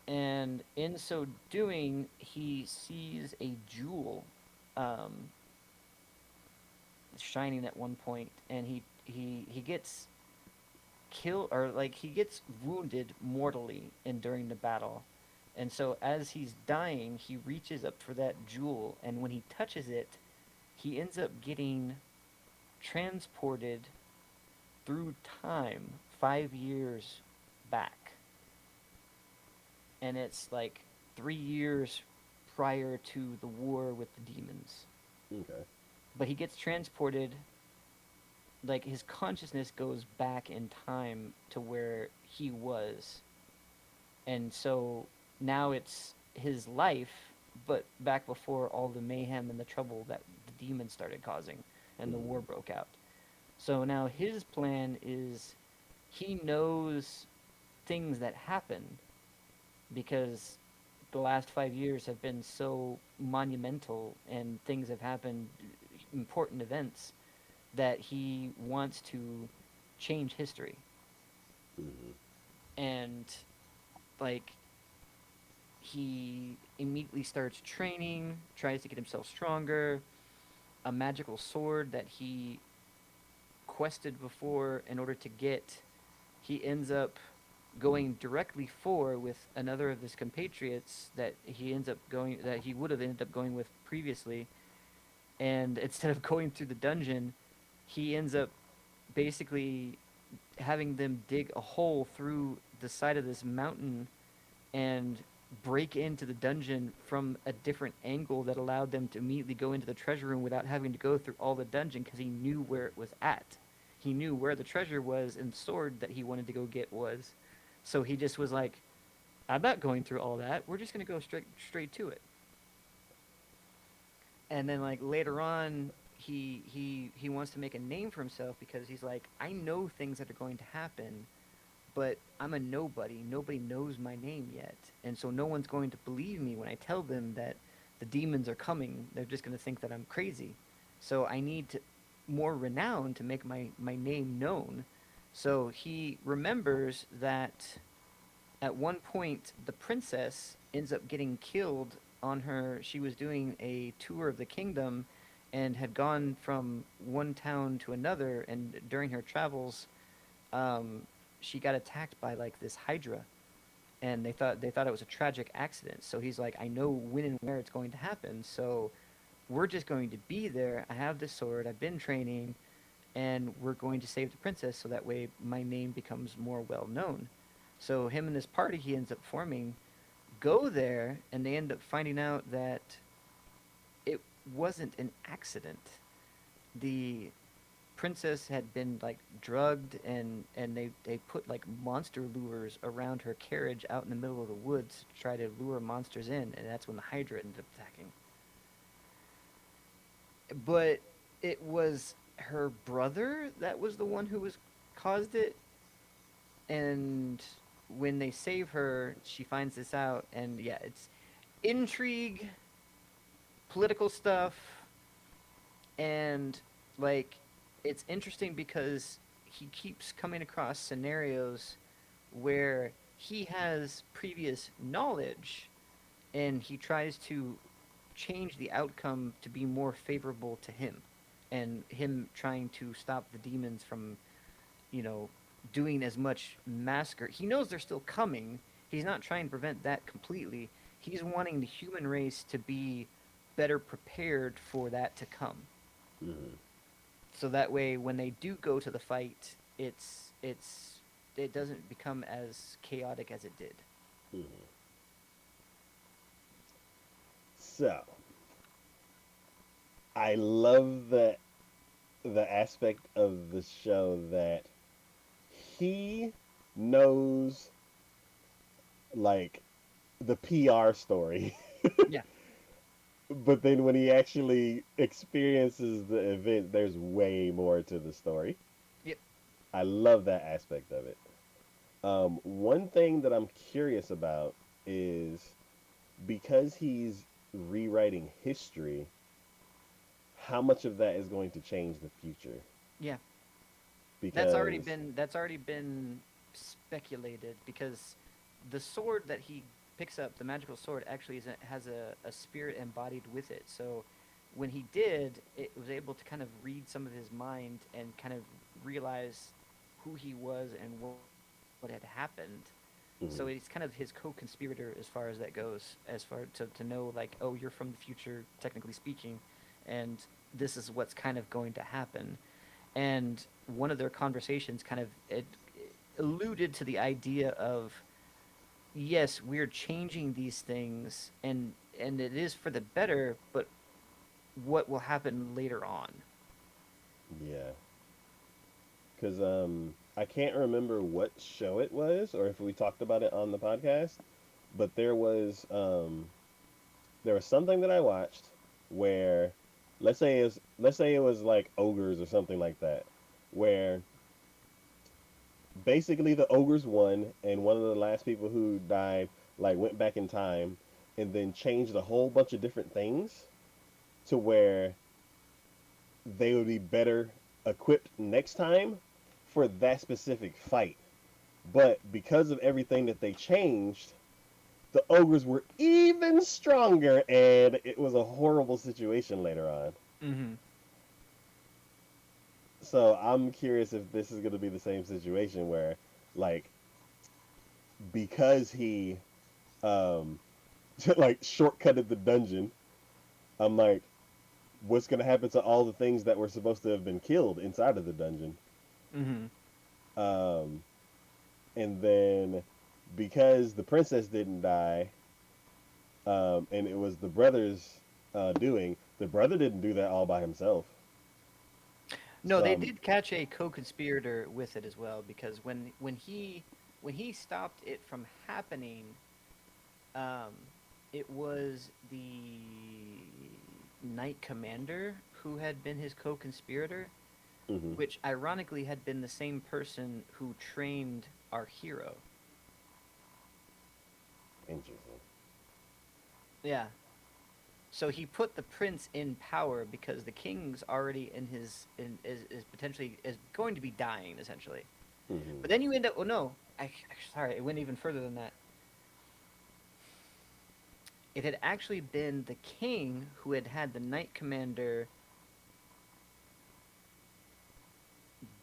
and in so doing, he sees a jewel um, shining at one point, and he gets killed, or like he gets wounded mortally in during the battle. And so as he's dying, he reaches up for that jewel, and when he touches it, he ends up getting transported through time 5 years back. And it's like 3 years prior to the war with the demons. Okay. But he gets transported, like his consciousness goes back in time to where he was. And so now it's his life, but back before all the mayhem and the trouble that the demons started causing and the war Hmm. broke out. So now his plan is he knows things that happen because the last 5 years have been so monumental and things have happened, important events, that he wants to change history. Hmm. And, like, he immediately starts training, tries to get himself stronger. A magical sword that he quested before in order to get, he ends up going directly for with another of his compatriots that he would have ended up going with previously, and instead of going through the dungeon, he ends up basically having them dig a hole through the side of this mountain and break into the dungeon from a different angle that allowed them to immediately go into the treasure room without having to go through all the dungeon because he knew where it was at. He knew where the treasure was and the sword that he wanted to go get was. So he just was like, I'm not going through all that. We're just gonna go straight to it. And then like later on, he wants to make a name for himself because he's like, I know things that are going to happen, but I'm a nobody. Nobody knows my name yet. And so no one's going to believe me when I tell them that the demons are coming. They're just going to think that I'm crazy. So I need more renown to make my name known. So he remembers that at one point the princess ends up getting killed on her. She was doing a tour of the kingdom and had gone from one town to another, and during her travels um, she got attacked by like this hydra, and they thought it was a tragic accident. So he's like, I know when and where it's going to happen. So we're just going to be there. I have this sword. I've been training, and we're going to save the princess so that way my name becomes more well known. So him and this party he ends up forming go there, and they end up finding out that it wasn't an accident. The princess had been like drugged, and they put like monster lures around her carriage out in the middle of the woods to try to lure monsters in, and that's when the hydra ended up attacking. But it was her brother that was the one who was caused it, and when they save her, she finds this out, and yeah, it's intrigue, political stuff, and like it's interesting because he keeps coming across scenarios where he has previous knowledge and he tries to change the outcome to be more favorable to him and him trying to stop the demons from, you know, doing as much massacre. He knows they're still coming. He's not trying to prevent that completely. He's wanting the human race to be better prepared for that to come. Mm-hmm. So that way when they do go to the fight, it doesn't become as chaotic as it did. Mm-hmm. So I love the aspect of the show that he knows like the PR story, Yeah. but then when he actually experiences the event, there's way more to the story. Yep. I love that aspect of it. One thing that I'm curious about is because he's rewriting history, how much of that is going to change the future? Yeah. Because That's already been speculated because the sword that he picks up, the magical sword, actually has a spirit embodied with it. So when he did, it was able to kind of read some of his mind and kind of realize who he was and what had happened. So it's kind of mhm, his co-conspirator as far as that goes, as far to know like, oh, you're from the future, technically speaking, and this is what's kind of going to happen. And one of their conversations kind of it alluded to the idea of, yes, we're changing these things, and it is for the better, but what will happen later on? yeah, because I can't remember what show it was or if we talked about it on the podcast, but there was something that I watched where let's say it was like ogres or something like that, where basically the ogres won and one of the last people who died like went back in time and then changed a whole bunch of different things to where they would be better equipped next time for that specific fight. But because of everything that they changed, the ogres were even stronger and it was a horrible situation later on. Mm-hmm. So I'm curious if this is going to be the same situation where like because he um like shortcutted the dungeon, I'm like what's going to happen to all the things that were supposed to have been killed inside of the dungeon? Mm-hmm. Um and then because the princess didn't die, and it was the brother's doing, the brother didn't do that all by himself. No, So they did catch a co-conspirator with it as well because when he stopped it from happening, um, it was the knight commander who had been his co-conspirator, hmm, which ironically had been the same person who trained our hero. interesting. Yeah. So he put the prince in power because the king's already in his is potentially is going to be dying essentially. Hmm. But then you end up, oh no, sorry, it went even further than that. It had actually been the king who had had the knight commander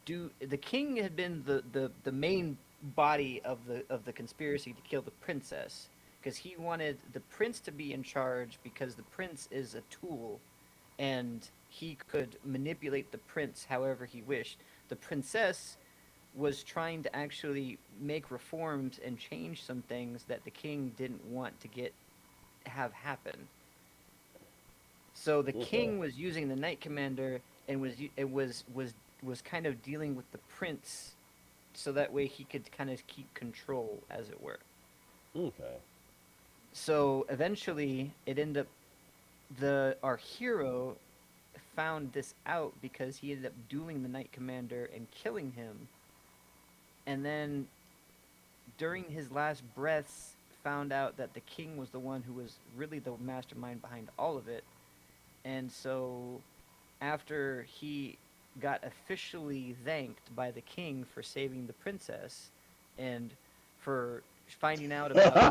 do. The king had been the main body of the conspiracy to kill the princess because he wanted the prince to be in charge because the prince is a tool and he could manipulate the prince however he wished. The princess was trying to actually make reforms and change some things that the king didn't want to get have happen. So the Okay. king was using the knight commander and was kind of dealing with the prince so that way he could kind of keep control as it were. Okay. So eventually it ended up the our hero found this out because he ended up dueling the knight commander and killing him. and then during his last breaths found out that the king was the one who was really the mastermind behind all of it. And so after he got officially thanked by the king for saving the princess and for finding out about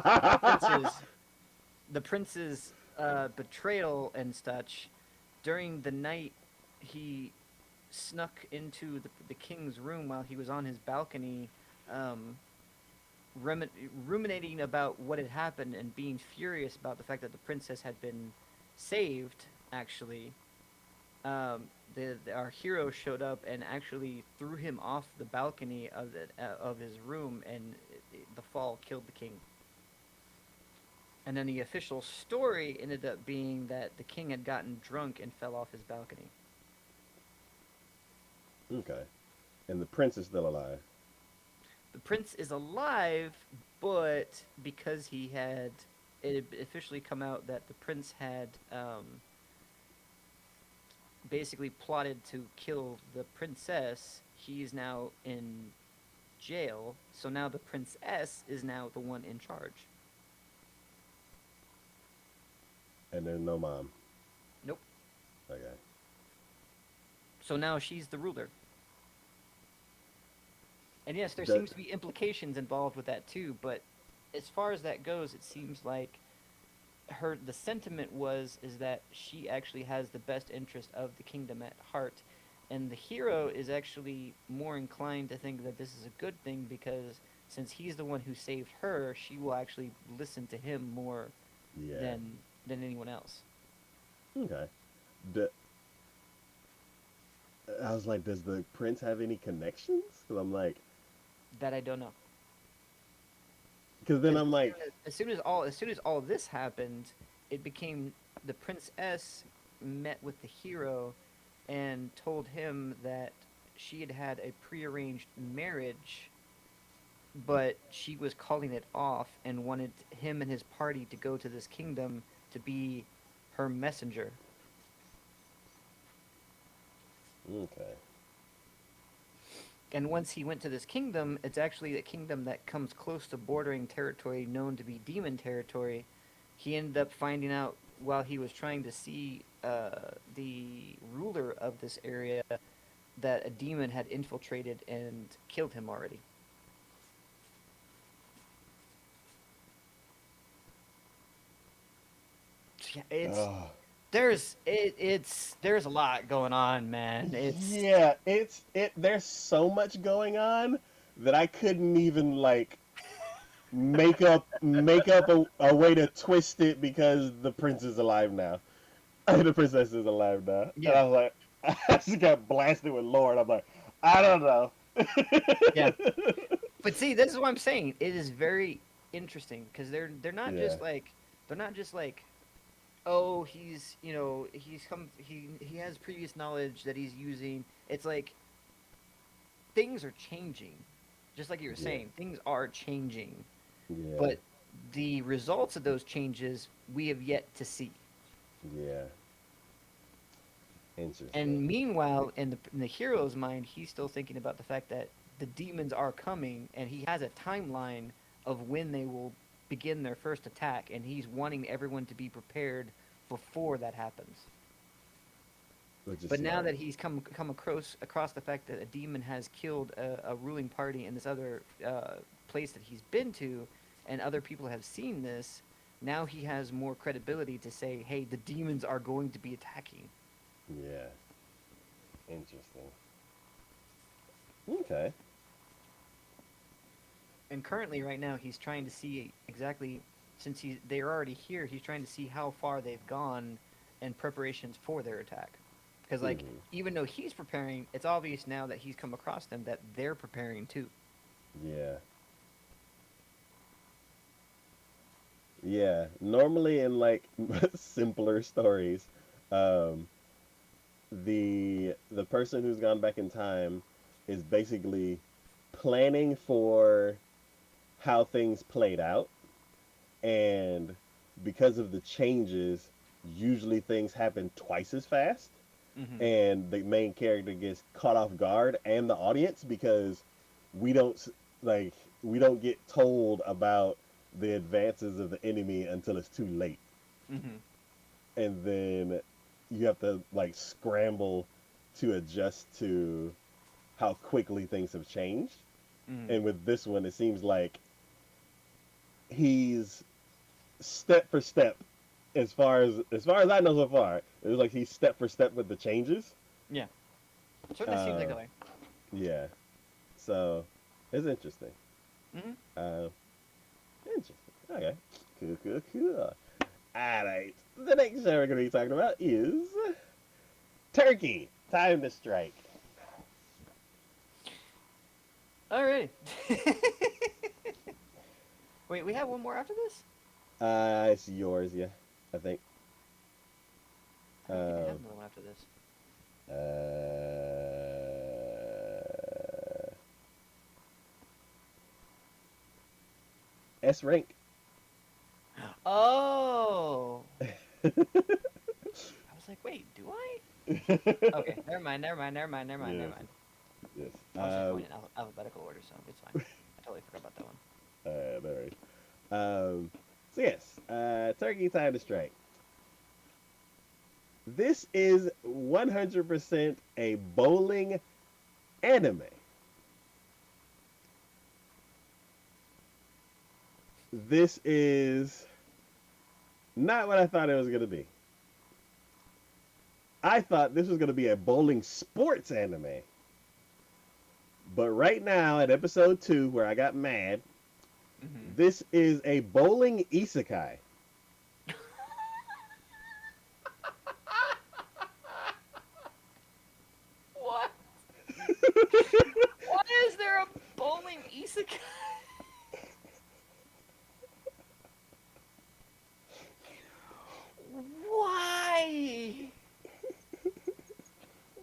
the prince's betrayal and such, during the night he snuck into the king's room while he was on his balcony, um, ruminating about what had happened and being furious about the fact that the princess had been saved. Actually, our hero showed up and actually threw him off the balcony of his room, and the fall killed the king. And then the official story ended up being that the king had gotten drunk and fell off his balcony. Okay. And the prince is still alive. The prince is alive, but because it had officially come out that the prince had basically plotted to kill the princess, he's now in jail. So now the princess is now the one in charge. And there's no mom. Nope. Okay. So now she's the ruler. And yes, there That, seems to be implications involved with that too, but as far as that goes, it seems like the sentiment was is that she actually has the best interest of the kingdom at heart, and the hero is actually more inclined to think that this is a good thing because since he's the one who saved her, she will actually listen to him more yeah. than anyone else. Okay. The, I was like, does the prince have any connections? Because I'm like, That I don't know. because then Because I'm like, as soon as all this happened, it became the princess met with the hero and told him that she had had a prearranged marriage, but she was calling it off and wanted him and his party to go to this kingdom to be her messenger. okay, And once he went to this kingdom, it's actually a kingdom that comes close to bordering territory known to be demon territory. He ended up finding out while he was trying to see the ruler of this area that a demon had infiltrated and killed him already. Yeah, oh, there's a lot going on, man. It's yeah, There's so much going on that I couldn't even like make up a way to twist it because the prince is alive now. The princess is alive now, and yeah, I was like, I just got blasted with lore. And I'm like, I don't know. yeah. But see, this is what I'm saying. It is very interesting because they're not Yeah, just like they're not just like, oh, he's he has previous knowledge that he's using. It's like things are changing, just like you were yeah, saying. Things are changing, yeah, but the results of those changes we have yet to see. yeah. Interesting. And meanwhile, in the hero's mind, he's still thinking about the fact that the demons are coming, and he has a timeline of when they will begin their first attack, and he's wanting everyone to be prepared before that happens. Which is But now smart. that he's come across the fact that a demon has killed a ruling party in this other place that he's been to, and other people have seen this, now he has more credibility to say, "Hey, the demons are going to be attacking." Yeah, interesting. Okay. And currently, right now, he's trying to see exactly since they're already here. He's trying to see how far they've gone in preparations for their attack. Because like Hmm. even though he's preparing, it's obvious now that he's come across them that they're preparing too. Yeah. Yeah. Normally in like simpler stories, um, the person who's gone back in time is basically planning for how things played out, and because of the changes, usually things happen twice as fast, Hmm. and the main character gets caught off guard and the audience because we don't. like we don't get told about the advances of the enemy until it's too late, Mm-hmm. and then you have to like scramble to adjust to how quickly things have changed. Mm-hmm. And with this one, it seems like he's step for step as far as I know so far. It was like he's step for step with the changes. Yeah. Certainly seems like Uh, that way. yeah. So it's interesting. Mm-hmm. Uh, interesting. Okay. Cool, cool, cool. Alright. The next show we're going to be talking about is Turkey. Time to strike. Alrighty. Wait, we have one more after this? It's yours, yeah. I think. I don't think I have Um, another one after this. uh, S rank. Oh! I was like, wait, do I? Okay, never mind, never mind, never mind, never mind, never Yes, mind. yes. I was just going in alphabetical order, so it's fine. I totally forgot about that one. All right. So yes, Turkey Time to Strike. This is 100% a bowling anime. This is not what I thought it was going to be. I thought this was going to be a bowling sports anime. But right now, at episode 2, where I got mad, Mm-hmm. this is a bowling isekai. What? Why is there a bowling isekai? Why?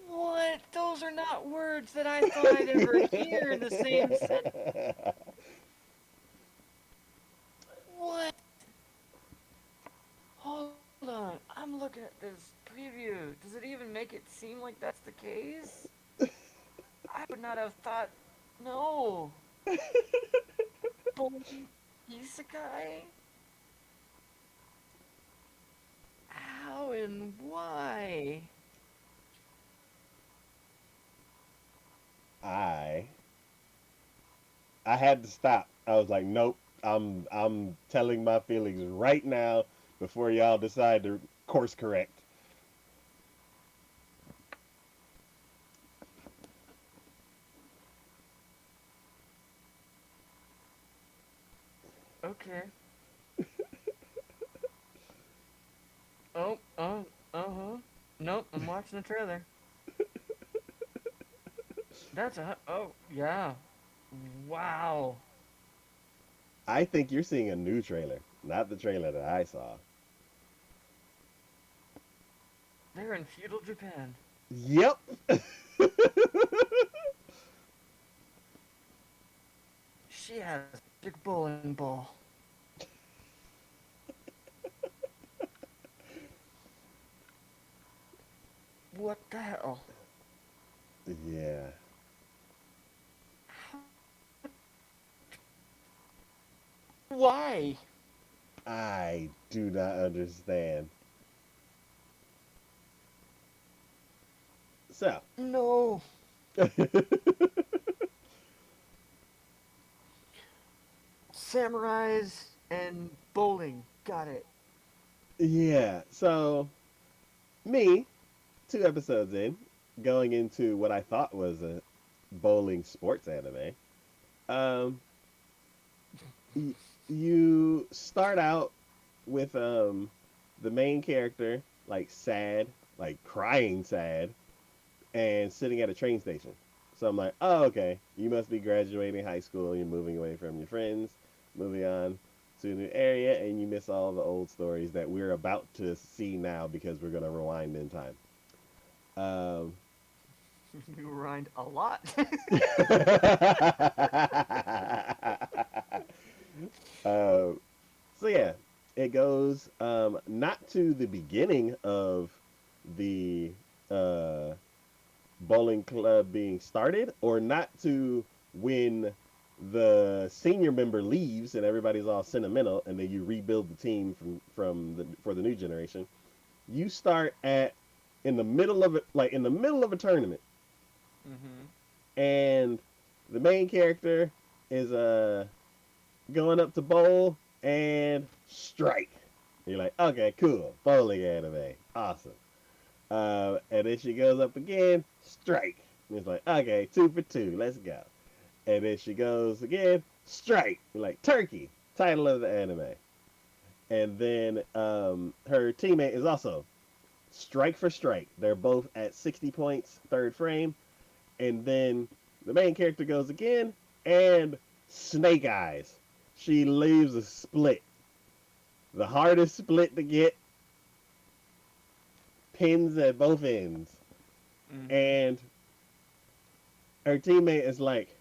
What? Those are not words that I thought I'd ever hear in the same sentence. What? Hold on. I'm looking at this preview. Does it even make it seem like that's the case? I would not have thought. No. Bowling isekai? How and why? I I had to stop. I was like, nope. I'm telling my feelings right now before y'all decide to course correct. Okay. Uh-huh. Nope, I'm watching the trailer. Oh, yeah. Wow. I think you're seeing a new trailer, not the trailer that I saw. They're in feudal Japan. Yep. She has a magic bowling ball. What the hell? Yeah. Why? I do not understand. So, No. Samurais and bowling. Got it. yeah. So, me, 2 episodes in, going into what I thought was a bowling sports anime. Um, y- you start out with the main character like sad, like crying sad, and sitting at a train station. So I'm like, oh okay, you must be graduating high school. You're moving away from your friends, moving on to a new area, and you miss all the old stories that we're about to see now because we're gonna rewind in time. Um, You rhymed a lot. uh, so yeah, it goes not to the beginning of the uh, bowling club being started, or not to when the senior member leaves and everybody's all sentimental, and then you rebuild the team from the for the new generation. You start at in the middle of it, like in the middle of a tournament, Mm-hmm. and the main character is going up to bowl and strike. You're like, okay, cool, bowling anime, awesome. And then she goes up again, strike. And it's like, okay, 2 for 2, let's go. And then she goes again, strike. You're like, turkey, title of the anime. And then her teammate is also strike for strike. They're both at 60 points, third frame. And then the main character goes again, and snake eyes. She leaves a split. The hardest split to get, pins at both ends. Mm-hmm. And her teammate is like,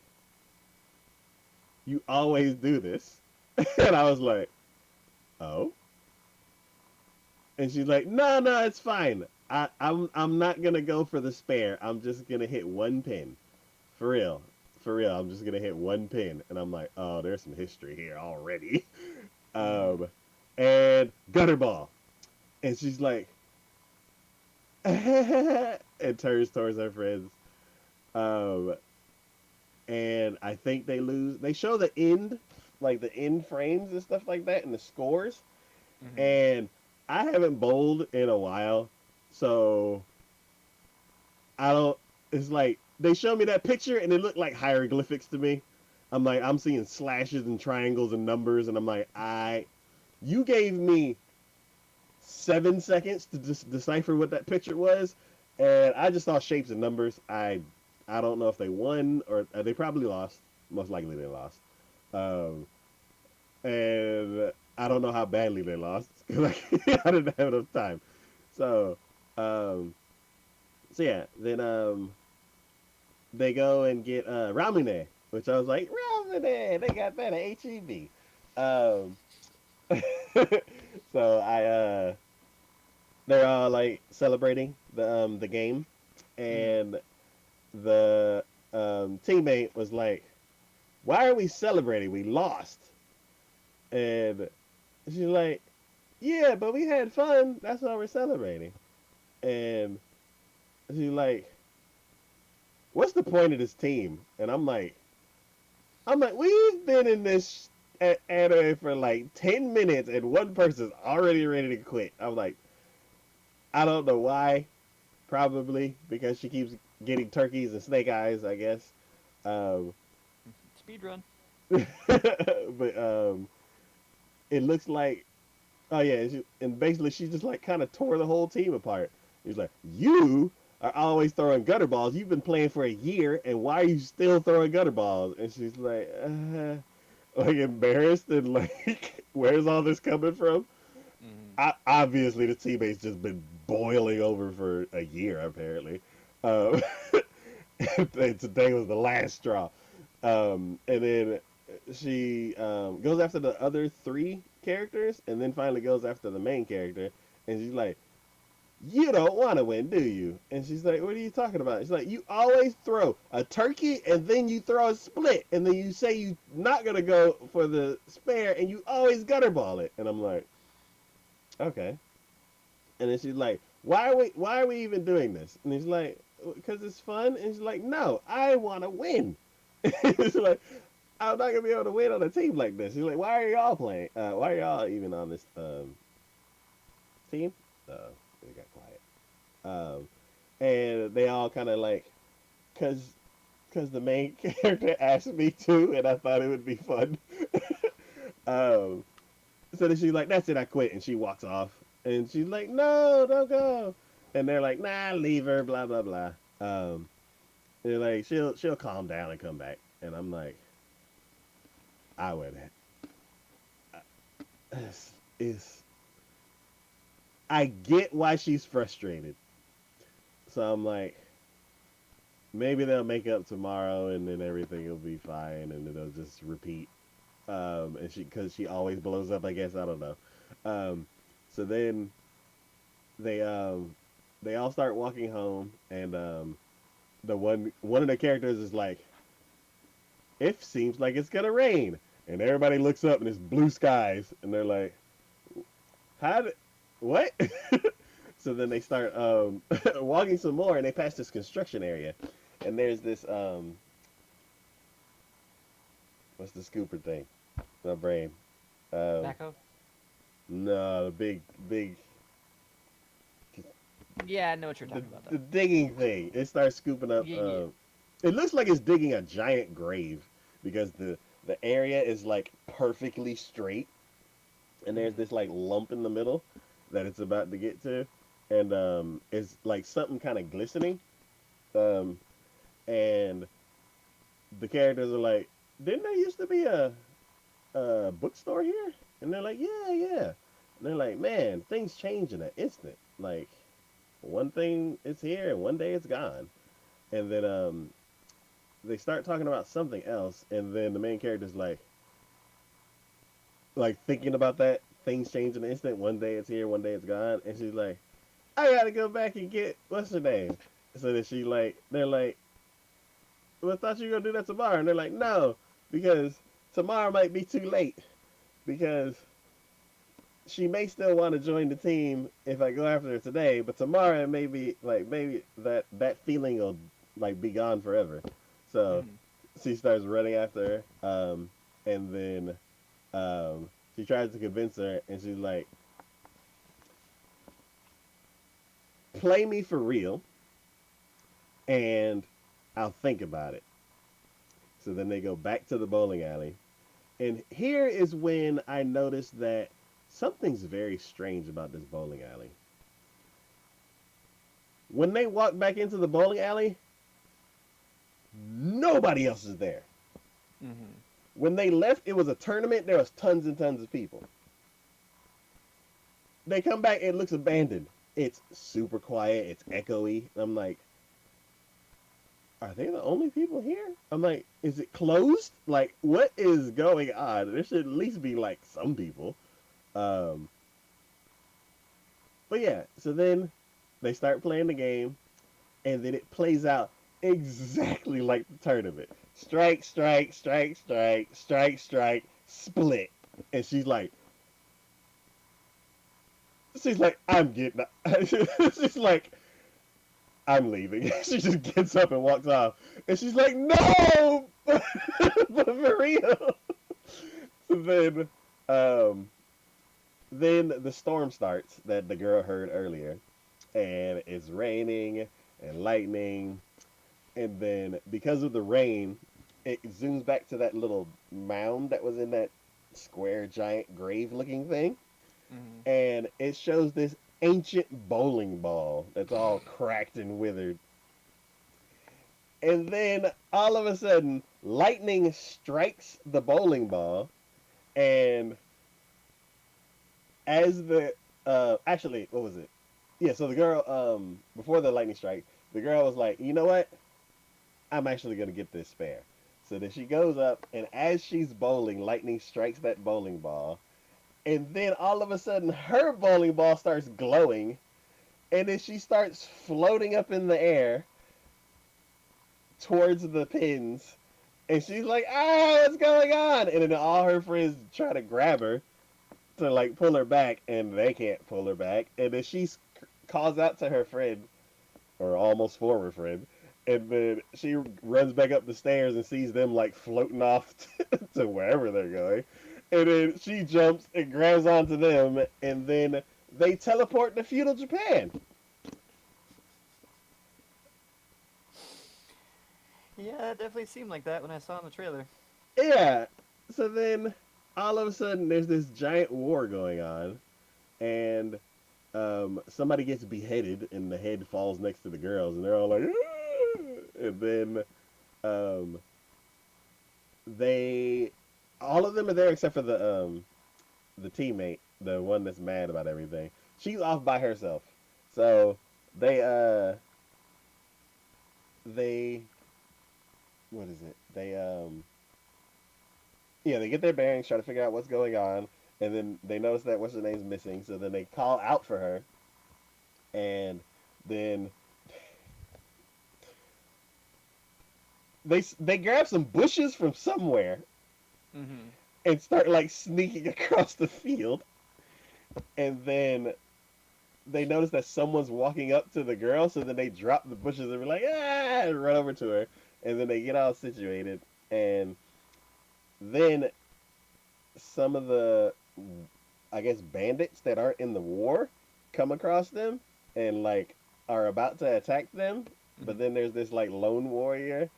you always do this. And I was like, oh. And she's like, no, no, it's fine. I'm not gonna go for the spare. I'm just gonna hit one pin. For real. For real. I'm just gonna hit one pin. And I'm like, oh, there's some history here already. Mm-hmm. um and gutter ball. And she's like and turns towards her friends. Um and I think they lose. They show the end, like the end frames and stuff like that, and the scores. Mm-hmm. And I haven't bowled in a while, so I don't. It's like they show me that picture, and it looked like hieroglyphics to me. I'm like, I'm seeing slashes and triangles and numbers, and I'm like, you gave me 7 seconds to just decipher what that picture was, and I just saw shapes and numbers. I don't know if they won or they probably lost. Most likely they lost. Um, and I don't know how badly they lost because I didn't have enough time. So, um, so yeah, then they go and get Ramune, which I was like, Ramune, they got that at HEB. Um, so they're all like celebrating the game, Mm-hmm. and the teammate was like, "Why are we celebrating? We lost." And she's like, "Yeah, but we had fun. That's why we're celebrating." And she's like, "What's the point of this team?" And I'm like, we've been in this anime for like 10 minutes, and one person's already ready to quit. I'm like, I don't know why. Probably because she keeps getting turkeys and snake eyes, I guess. Um, Speed run. but it looks like, oh yeah, and basically she just like kind of tore the whole team apart. He's like, you are always throwing gutter balls. You've been playing for a year, and why are you still throwing gutter balls? And she's like embarrassed and like, where's all this coming from? Mm-hmm. Obviously, the teammate's just been boiling over for a year apparently. Um, and today was the last straw. And then she goes after the other three characters, and then finally goes after the main character. And she's like, "You don't want to win, do you?" And she's like, "What are you talking about?" She's like, "You always throw a turkey, and then you throw a split, and then you say you're not gonna go for the spare, and you always gutter ball it." And I'm like, "Okay." And then she's like, "Why are we even doing this?" And he's like, "Because it's fun." And she's like, "No, I want to win." It's like, I'm not gonna be able to win on a team like this. He's like, "Why are y'all playing? Why are y'all even on this team?" It got quiet. And they all kind of like, cause cause the main character asked me to, and I thought it would be fun. um, so then she's like, "That's it, I quit," and she walks off. And she's like, "No, don't go." And they're like, "Nah, leave her." Blah blah blah. They're like, "She'll calm down and come back." And I'm like, I would. Is I get why she's frustrated. So I'm like, maybe they'll make up tomorrow, and then everything will be fine, and it'll just repeat. And because she always blows up, I guess I don't know. So then they um, they all start walking home, and the one of the characters is like, It seems like it's gonna rain. And everybody looks up and it's blue skies, and they're like, how did, what? So then they start walking some more, and they pass this construction area, and there's this what's the scooper thing? My brain. Um, Backhoe. no, the big Yeah, I know what you're the talking about though. the digging thing. It starts scooping up. Yeah, yeah. It looks like it's digging a giant grave because the area is like perfectly straight, and there's Mhm. this like lump in the middle that it's about to get to, and it's like something kind of glistening, um, and the characters are like, didn't there used to be a bookstore here? And they're like, yeah, yeah. And they're like, man, things change in an instant. Like one thing is here and one day it's gone. And then they start talking about something else, and then the main character's like thinking about that things change in an instant. One day it's here, one day it's gone, and she's like, I gotta go back and get what's her name. So that they're like, well, I thought you were gonna do that tomorrow, and they're like, no, because tomorrow might be too late because she may still want to join the team if I go after her today, but tomorrow maybe like maybe that feeling will like be gone forever. So Mhm. she starts running after her, and then she tries to convince her, and she's like, "Play me for real, and I'll think about it." So then they go back to the bowling alley, and here is when I noticed that something's very strange about this bowling alley. When they walk back into the bowling alley, nobody else is there. Mhm. When they left, it was a tournament. There was tons and tons of people. They come back, it looks abandoned. It's super quiet. It's echoey. I'm like, are they the only people here? I'm like, is it closed? Like, what is going on? There should at least be like some people. Um, but yeah, so then they start playing the game, and then it plays out exactly like the tournament. Strike, strike, strike, strike, strike, strike, split. And she's like, I'm getting up. She's like, I'm leaving. She just gets up and walks off. And she's like, no! But for real. So um, then the storm starts that the girl heard earlier. And it's raining and lightning. And then because of the rain, it zooms back to that little mound that was in that square giant grave looking thing. Mhm. And it shows this ancient bowling ball that's all cracked and withered. And then all of a sudden, lightning strikes the bowling ball, and as the actually, what was it? Yeah, so the girl before the lightning strike, the girl was like, you know what? I'm actually gonna get this spare. So then she goes up, and as she's bowling, lightning strikes that bowling ball, and then all of a sudden, her bowling ball starts glowing, and then she starts floating up in the air towards the pins, and she's like, "Ah, what's going on?" And then all her friends try to grab her to like pull her back, and they can't pull her back. And then she calls out to her friend, or almost former friend, and then she runs back up the stairs and sees them like floating off to wherever they're going. And then she jumps and grabs onto them, and then they teleport to feudal Japan. Yeah, that definitely seemed like that when I saw it in the trailer. Yeah. So then all of a sudden there's this giant war going on, and somebody gets beheaded, and the head falls next to the girls, and they're all like, "Ah!" And then um, they, all of them are there except for the teammate, the one that's mad about everything. She's off by herself. So they they what is it? They get their bearings, try to figure out what's going on, and then they notice that what's her name's missing. So then they call out for her, and then they grab some bushes from somewhere Mm-hmm. and start like sneaking across the field, and then they notice that someone's walking up to the girl, so then they drop the bushes and be like, ah, and run over to her, and then they get all situated, and then some of the, I guess, bandits that aren't in the war come across them and like are about to attack them, but Mm-hmm. then there's this like lone warrior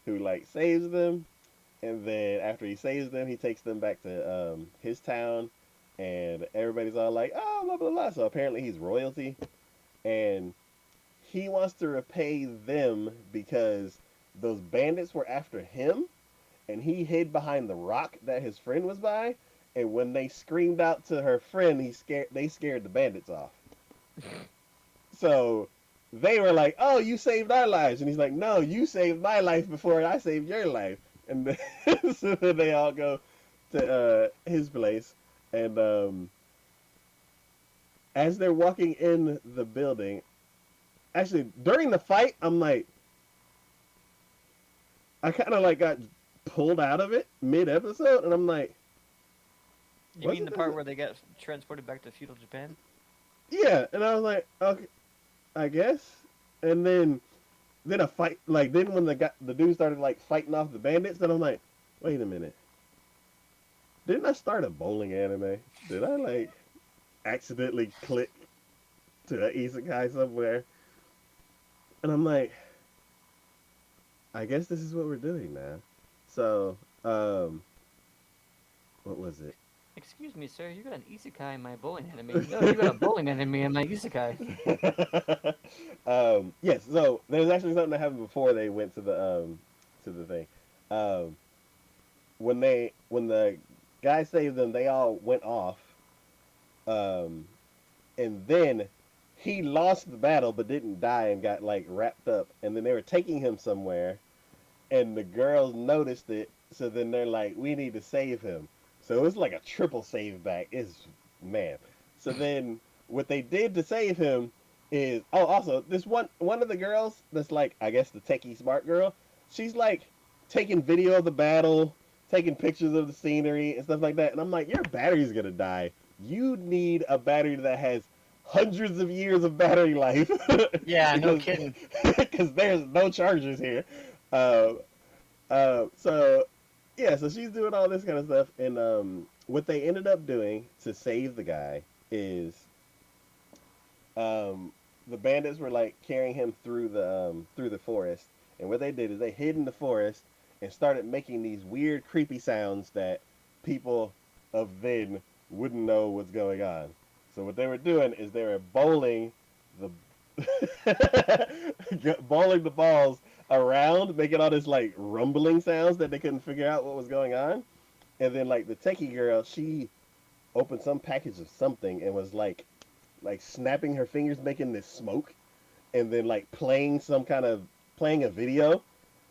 who like saves them, and then after he saves them, he takes them back to his town, and everybody's all like, oh, blah blah blah. So apparently he's royalty, and he wants to repay them because those bandits were after him, and he hid behind the rock that his friend was by. And when they screamed out to her friend, they scared the bandits off. So they were like, "Oh, you saved our lives," and he's like, "No, you saved my life before I saved your life." And then, so then they all go to his place, and as they're walking in the building, actually during the fight, I'm like, I kind of like got pulled out of it mid episode, and I'm like, You mean wasn't the this? part where they get transported back to feudal Japan? Yeah, and I was like, okay, I guess. And then a fight, like then when the dude started like fighting off the bandits, then I'm like, wait a minute, didn't I start a bowling anime? Did I like accidentally click to an isekai somewhere? And I'm like, I guess this is what we're doing now. So, what was it? Excuse me, sir. You got an isekai in my bowling anime. No, you got a bowling anime in my isekai. Yes. So there's actually something that happened before they went to the thing. Um, when the guy saved them, they all went off. Um, and then he lost the battle but didn't die and got like wrapped up. And then they were taking him somewhere, and the girls noticed it. So then they're like, "We need to save him." So it's like a triple save back. It's man. So then what they did to save him is, oh, also this one of the girls that's like, I guess the techie smart girl. She's like taking video of the battle, taking pictures of the scenery and stuff like that. And I'm like, your battery's gonna die. You need a battery that has hundreds of years of battery life Yeah, no because kidding. because there's no chargers here. Uh, so yeah, so she's doing all this kind of stuff, and what they ended up doing to save the guy is um, the bandits were like carrying him through the forest, and what they did is they hid in the forest and started making these weird, creepy sounds that people of then wouldn't know what's going on. So what they were doing is they were bowling the bowling the balls around, making all this like rumbling sounds that they couldn't figure out what was going on. And then like the techie girl, she opened some package of something and was like snapping her fingers, making this smoke, and then like playing a video,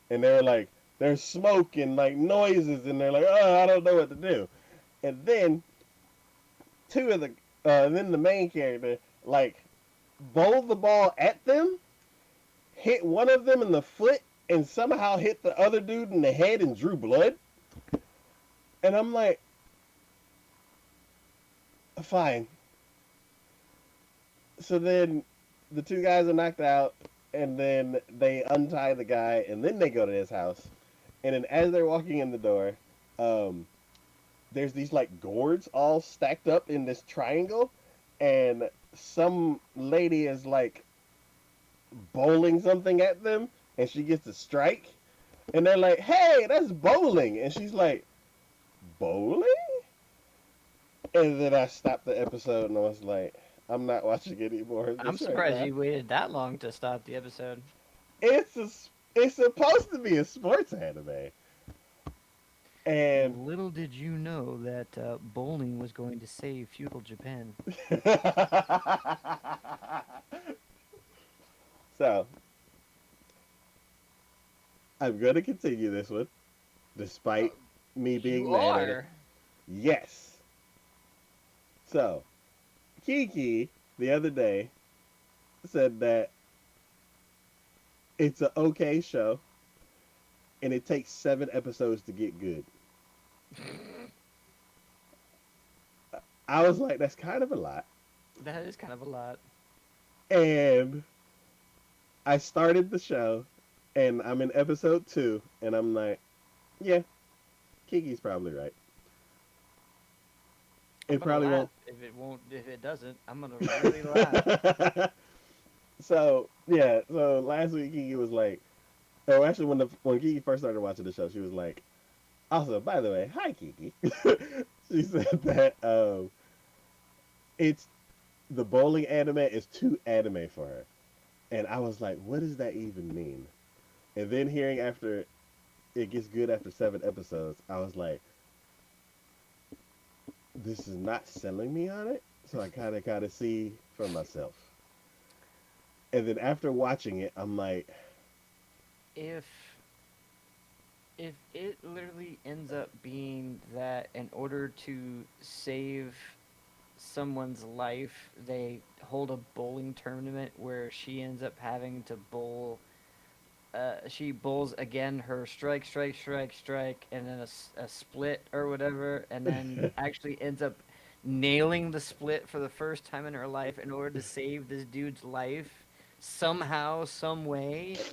and they're like there's smoke and like noises, and they're like, oh, I don't know what to do. And then two of the and then the main character like bowled the ball at them, hit one of them in the foot, and somehow hit the other dude in the head and drew blood. And I'm like, fine. So then the two guys are knocked out, and then they untie the guy, and then they go to his house. And then as they're walking in the door, um, there's these like gourds all stacked up in this triangle, and some lady is like bowling something at them, and she gets a strike, and they're like, "Hey, that's bowling," and she's like, "Bowling?" And then I stopped the episode, and I was like, "I'm not watching any more of I'm this right surprised now." you waited that long to stop the episode. It's a, it's supposed to be a sports anime, and Little did you know that bowling was going to save feudal Japan. so I'm gonna continue this one, despite me You being mad at it. are. Yes. So Kiki the other day said that it's an okay show, and it takes 7 episodes to get good. I was like, that's kind of a lot. That is kind of a lot. And I started the show, and I'm in episode 2, and I'm like, yeah, Kiki's probably right. I'm It gonna probably laugh won't. if it won't. If it doesn't, I'm gonna really laugh. So yeah, so last week Kiki was like, oh, actually, when Kiki first started watching the show, she was like, also, by the way, hi Kiki. She said that it's the bowling anime is too anime for her, and I was like, what does that even mean? And then hearing after it gets good after 7 episodes, I was like, this is not selling me on it. So I kind of see for myself. And then after watching it, I'm like, If it literally ends up being that in order to save someone's life, they hold a bowling tournament where she ends up having to bowl. She bowls again her strike, strike, strike, strike, and then a split or whatever, and then actually ends up nailing the split for the first time in her life in order to save this dude's life somehow, some way.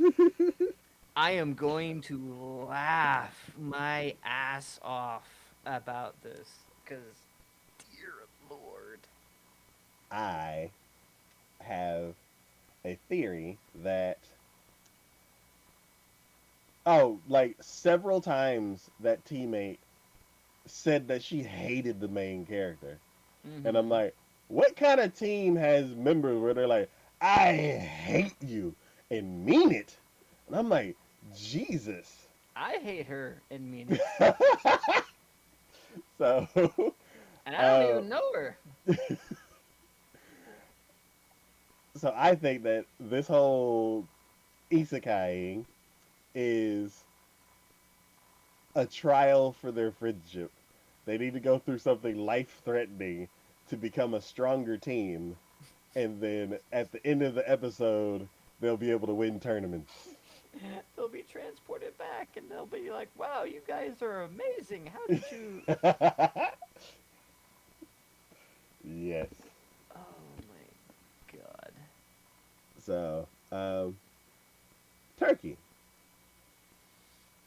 I am going to laugh my ass off about this because, dear Lord. I have a theory that, oh, like several times that teammate said that she hated the main character. And I'm Mm-hmm. like, what kind of team has members where they're like, I hate you and mean it? And I'm like, Jesus. I hate her and mean it, So, and I don't uh, even know her. so I think that this whole isekaiing is a trial for their friendship. They need to go through something life threatening to become a stronger team, and then at the end of the episode, they'll be able to win tournaments. They'll be transported back, and they'll be like, "Wow, you guys are amazing! How did you?" Yes. Oh my god! So, Turkey.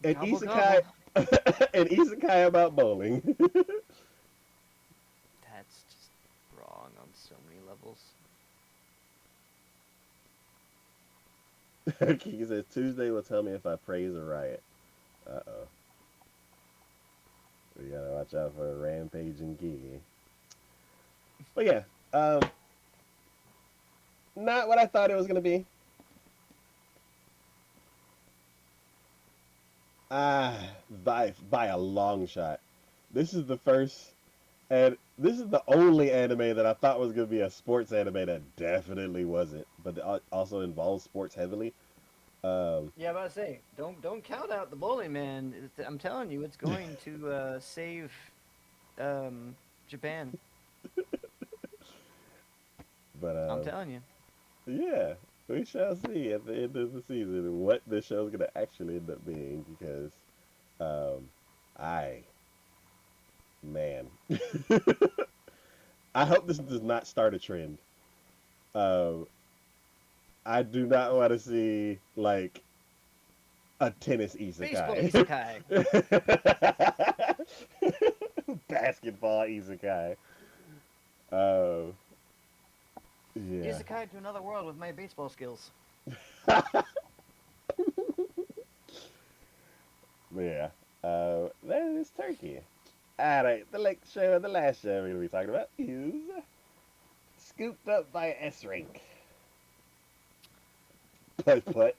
An Gobble isekai, gobble. an isekai about bowling. That's just wrong on so many levels. He says Tuesday will tell me if I praise or riot. Uh-oh. We gotta watch out for a rampaging Kiki. But yeah, not what I thought it was gonna be. Ah, by a long shot. This is the first, and this is the only anime that I thought was gonna be a sports anime that definitely wasn't, but it also involves sports heavily. Um, Yeah, about to say, don't count out the bowling man. I'm telling you, it's going to save um, Japan. but I'm telling you. yeah, we shall see at the end of the season what this show's gonna actually end up being because um, I man, I hope this does not start a trend. Um, I do not want to see like a tennis Baseball isekai. isekai. Basketball isekai. Uh, yeah. Isekai to another world with my baseball skills. Yeah. That is Turkey. Alright, the last show we're gonna be talking about is Scooped Up by S Rank. Put put.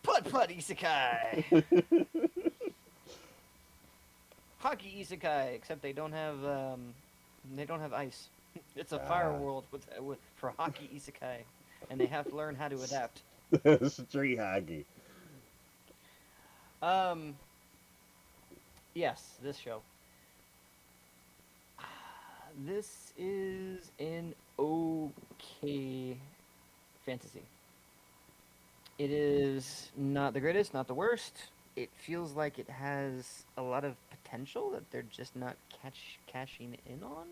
Putt putt isekai. Hockey isekai, except they don't have ice. It's a fire Ah, world for hockey isekai, and they have to learn how to adapt. street hockey. Um, yes, this show. This is an okay fantasy. It is not the greatest, not the worst. It feels like it has a lot of potential that they're just not cashing in on,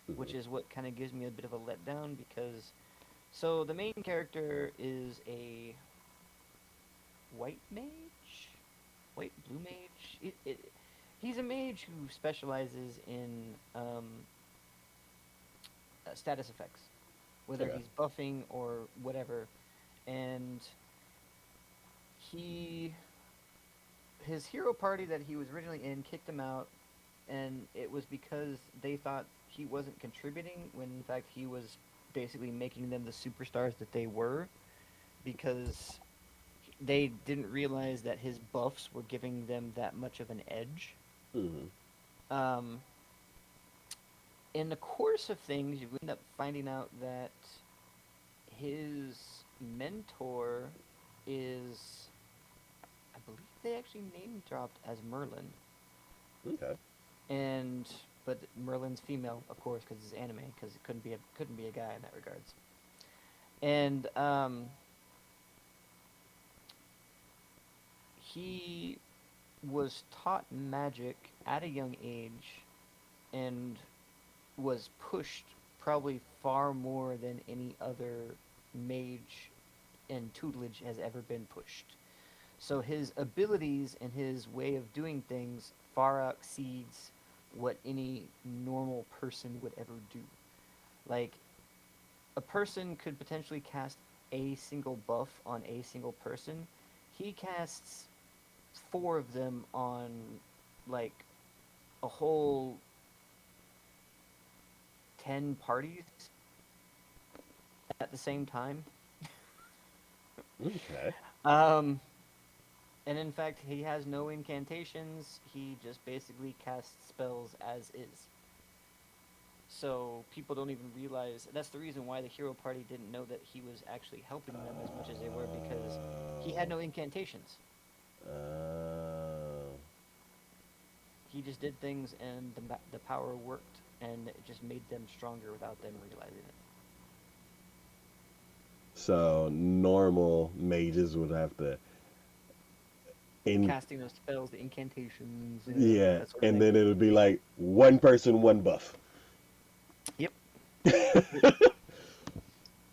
Hmm. which is what kind of gives me a bit of a letdown because so the main character is a white mage, white blue mage. He's a mage who specializes in status effects, whether Okay. he's buffing or whatever, and he his hero party that he was originally in kicked him out, and it was because they thought he wasn't contributing when in fact he was basically making them the superstars that they were because they didn't realize that his buffs were giving them that much of an edge. Hmm. Um, in the course of things, you end up finding out that his mentor is, I believe they actually name dropped as Merlin, Okay. and but Merlin's female, of course, because it's anime, because it couldn't be a guy in that regards. And he was taught magic at a young age and was pushed probably far more than any other mage in tutelage has ever been pushed. So his abilities and his way of doing things far exceeds what any normal person would ever do. Like a person could potentially cast a single buff on a single person. He casts four of them on like a whole 10 parties at the same time. Okay. Um, and in fact, he has no incantations. He just basically casts spells as is. So people don't even realize that's the reason why the hero party didn't know that he was actually helping them as much as they were because he had Oh. no incantations. Oh. He just did things and the power worked and it just made them stronger without them realizing it. So normal mages would have to in Casting those spells, the incantations, yeah, that sort of and thing. then it would be like one person, one buff. Yep.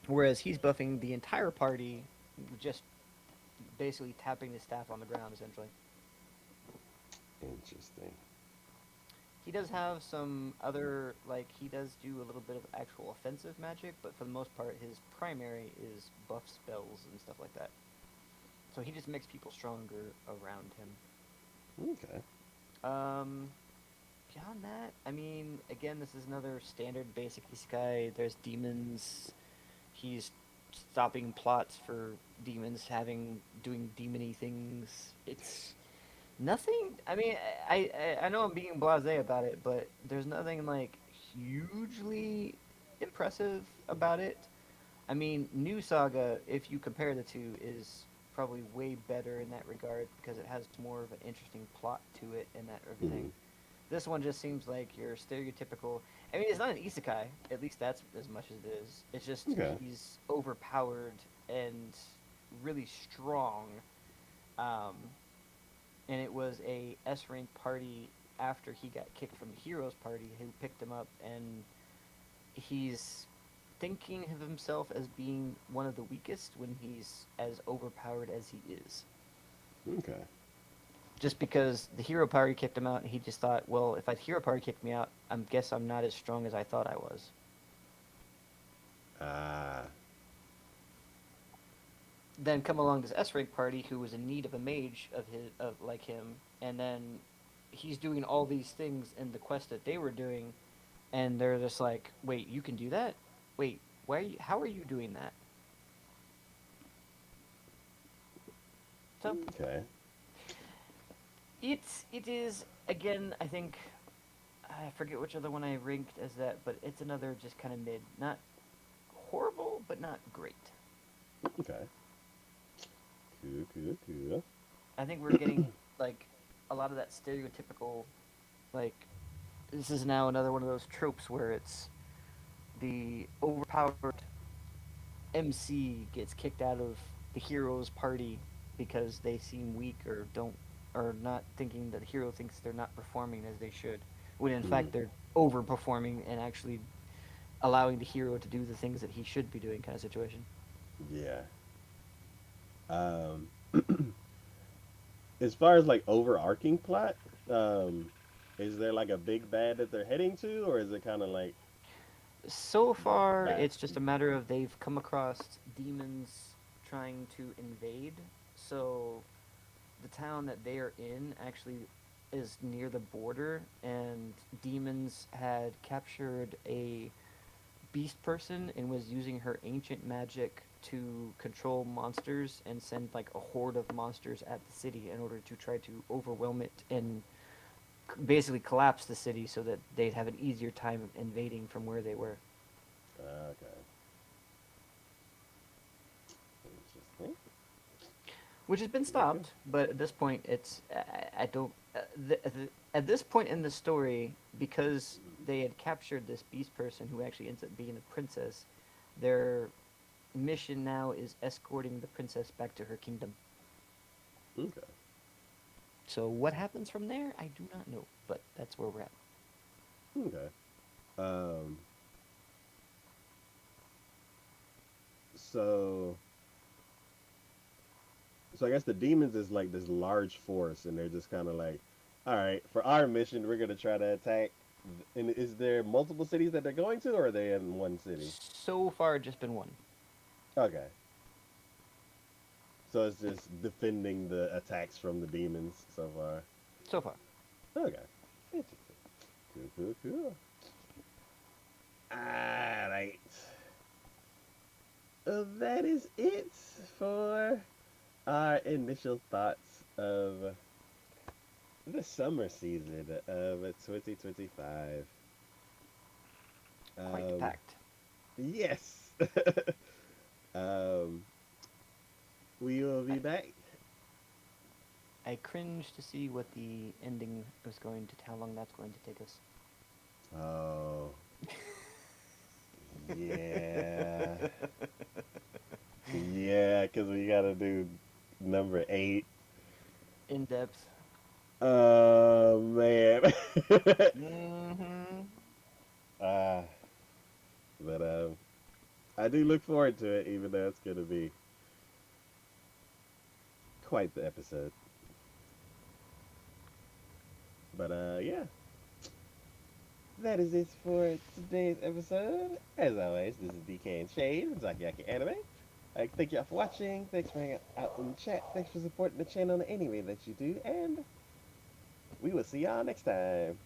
Whereas he's buffing the entire party, just basically tapping the staff on the ground, essentially. Interesting. He does have some other, like, he does do a little bit of actual offensive magic, but for the most part, his primary is buff spells and stuff like that. So he just makes people stronger around him. Okay. Um, Beyond that, I mean, again, this is another standard basic isekai. There's demons. He's stopping plots for demons having doing demony things. It's nothing. I mean, I know I'm being blasé about it, but there's nothing like hugely impressive about it. I mean, New Saga, if you compare the two, is probably way better in that regard because it has more of an interesting plot to it and that Hmm. everything. This one just seems like your stereotypical. I mean, it's not an isekai. At least that's as much as it is. It's just Okay. he's overpowered and really strong. Um, and it was a S rank party after he got kicked from the heroes party who picked him up, and he's thinking of himself as being one of the weakest when he's as overpowered as he is. Okay. Just because the hero party kicked him out, and he just thought, well, if a hero party kicked me out, I guess I'm not as strong as I thought I was. Ah. Then come along this S rank party who was in need of a mage of his of like him, and then he's doing all these things in the quest that they were doing, and they're just like, "Wait, you can do that? Wait, why? Are you, how are you doing that?" So Okay. it is again. I think I forget which other one I ranked as that, but it's another just kind of mid, not horrible, but not great. Okay. Cool. Cool. Cool. I think we're getting like a lot of that stereotypical like this is now another one of those tropes where it's the overpowered MC gets kicked out of the hero's party because they seem weak or don't or not thinking that the hero thinks they're not performing as they should, when in Mm, fact they're overperforming and actually allowing the hero to do the things that he should be doing, kind of situation. yeah. Um, as far as like overarching plot, um, is there like a big bad that they're heading to, or is it kind of like So far, bad? it's just a matter of they've come across demons trying to invade. So the town that they are in actually is near the border, and demons had captured a beast person and was using her ancient magic to control monsters and send like a horde of monsters at the city in order to try to overwhelm it and basically collapse the city so that they'd have an easier time invading from where they were. Okay, interesting. Which has been Cool, cool. stopped, but at this point, it's I don't. At this point in the story, because they had captured this beast person who actually ends up being a princess, their mission now is escorting the princess back to her kingdom. Okay, So what happens from there, I do not know, but that's where we're at. okay. Um, so so I guess the demons is like this large force, and they're just kind of like, all right, for our mission, we're gonna try to attack. And is there multiple cities that they're going to, or are they in one city? So far, just been one. Okay, so it's just defending the attacks from the demons so far. So far. Okay, interesting. Cool, cool, cool. All right. That is it for our initial thoughts of the summer season of 2025. Quite Um, packed. yes. um, we will I, be back. I cringe to see what the ending is going to, how long that's going to take us. Oh, yeah. Yeah, because we got to do number 8. In depth. Oh, man. Mm-hmm. uh, but I do look forward to it, even though it's going to be quite the episode. But yeah, that is it for today's episode. As always, this is DK and Shade from Zakiyaki Anime. Thank y'all for watching. Thanks for hanging out in the chat. Thanks for supporting the channel in any way that you do. And we will see y'all next time.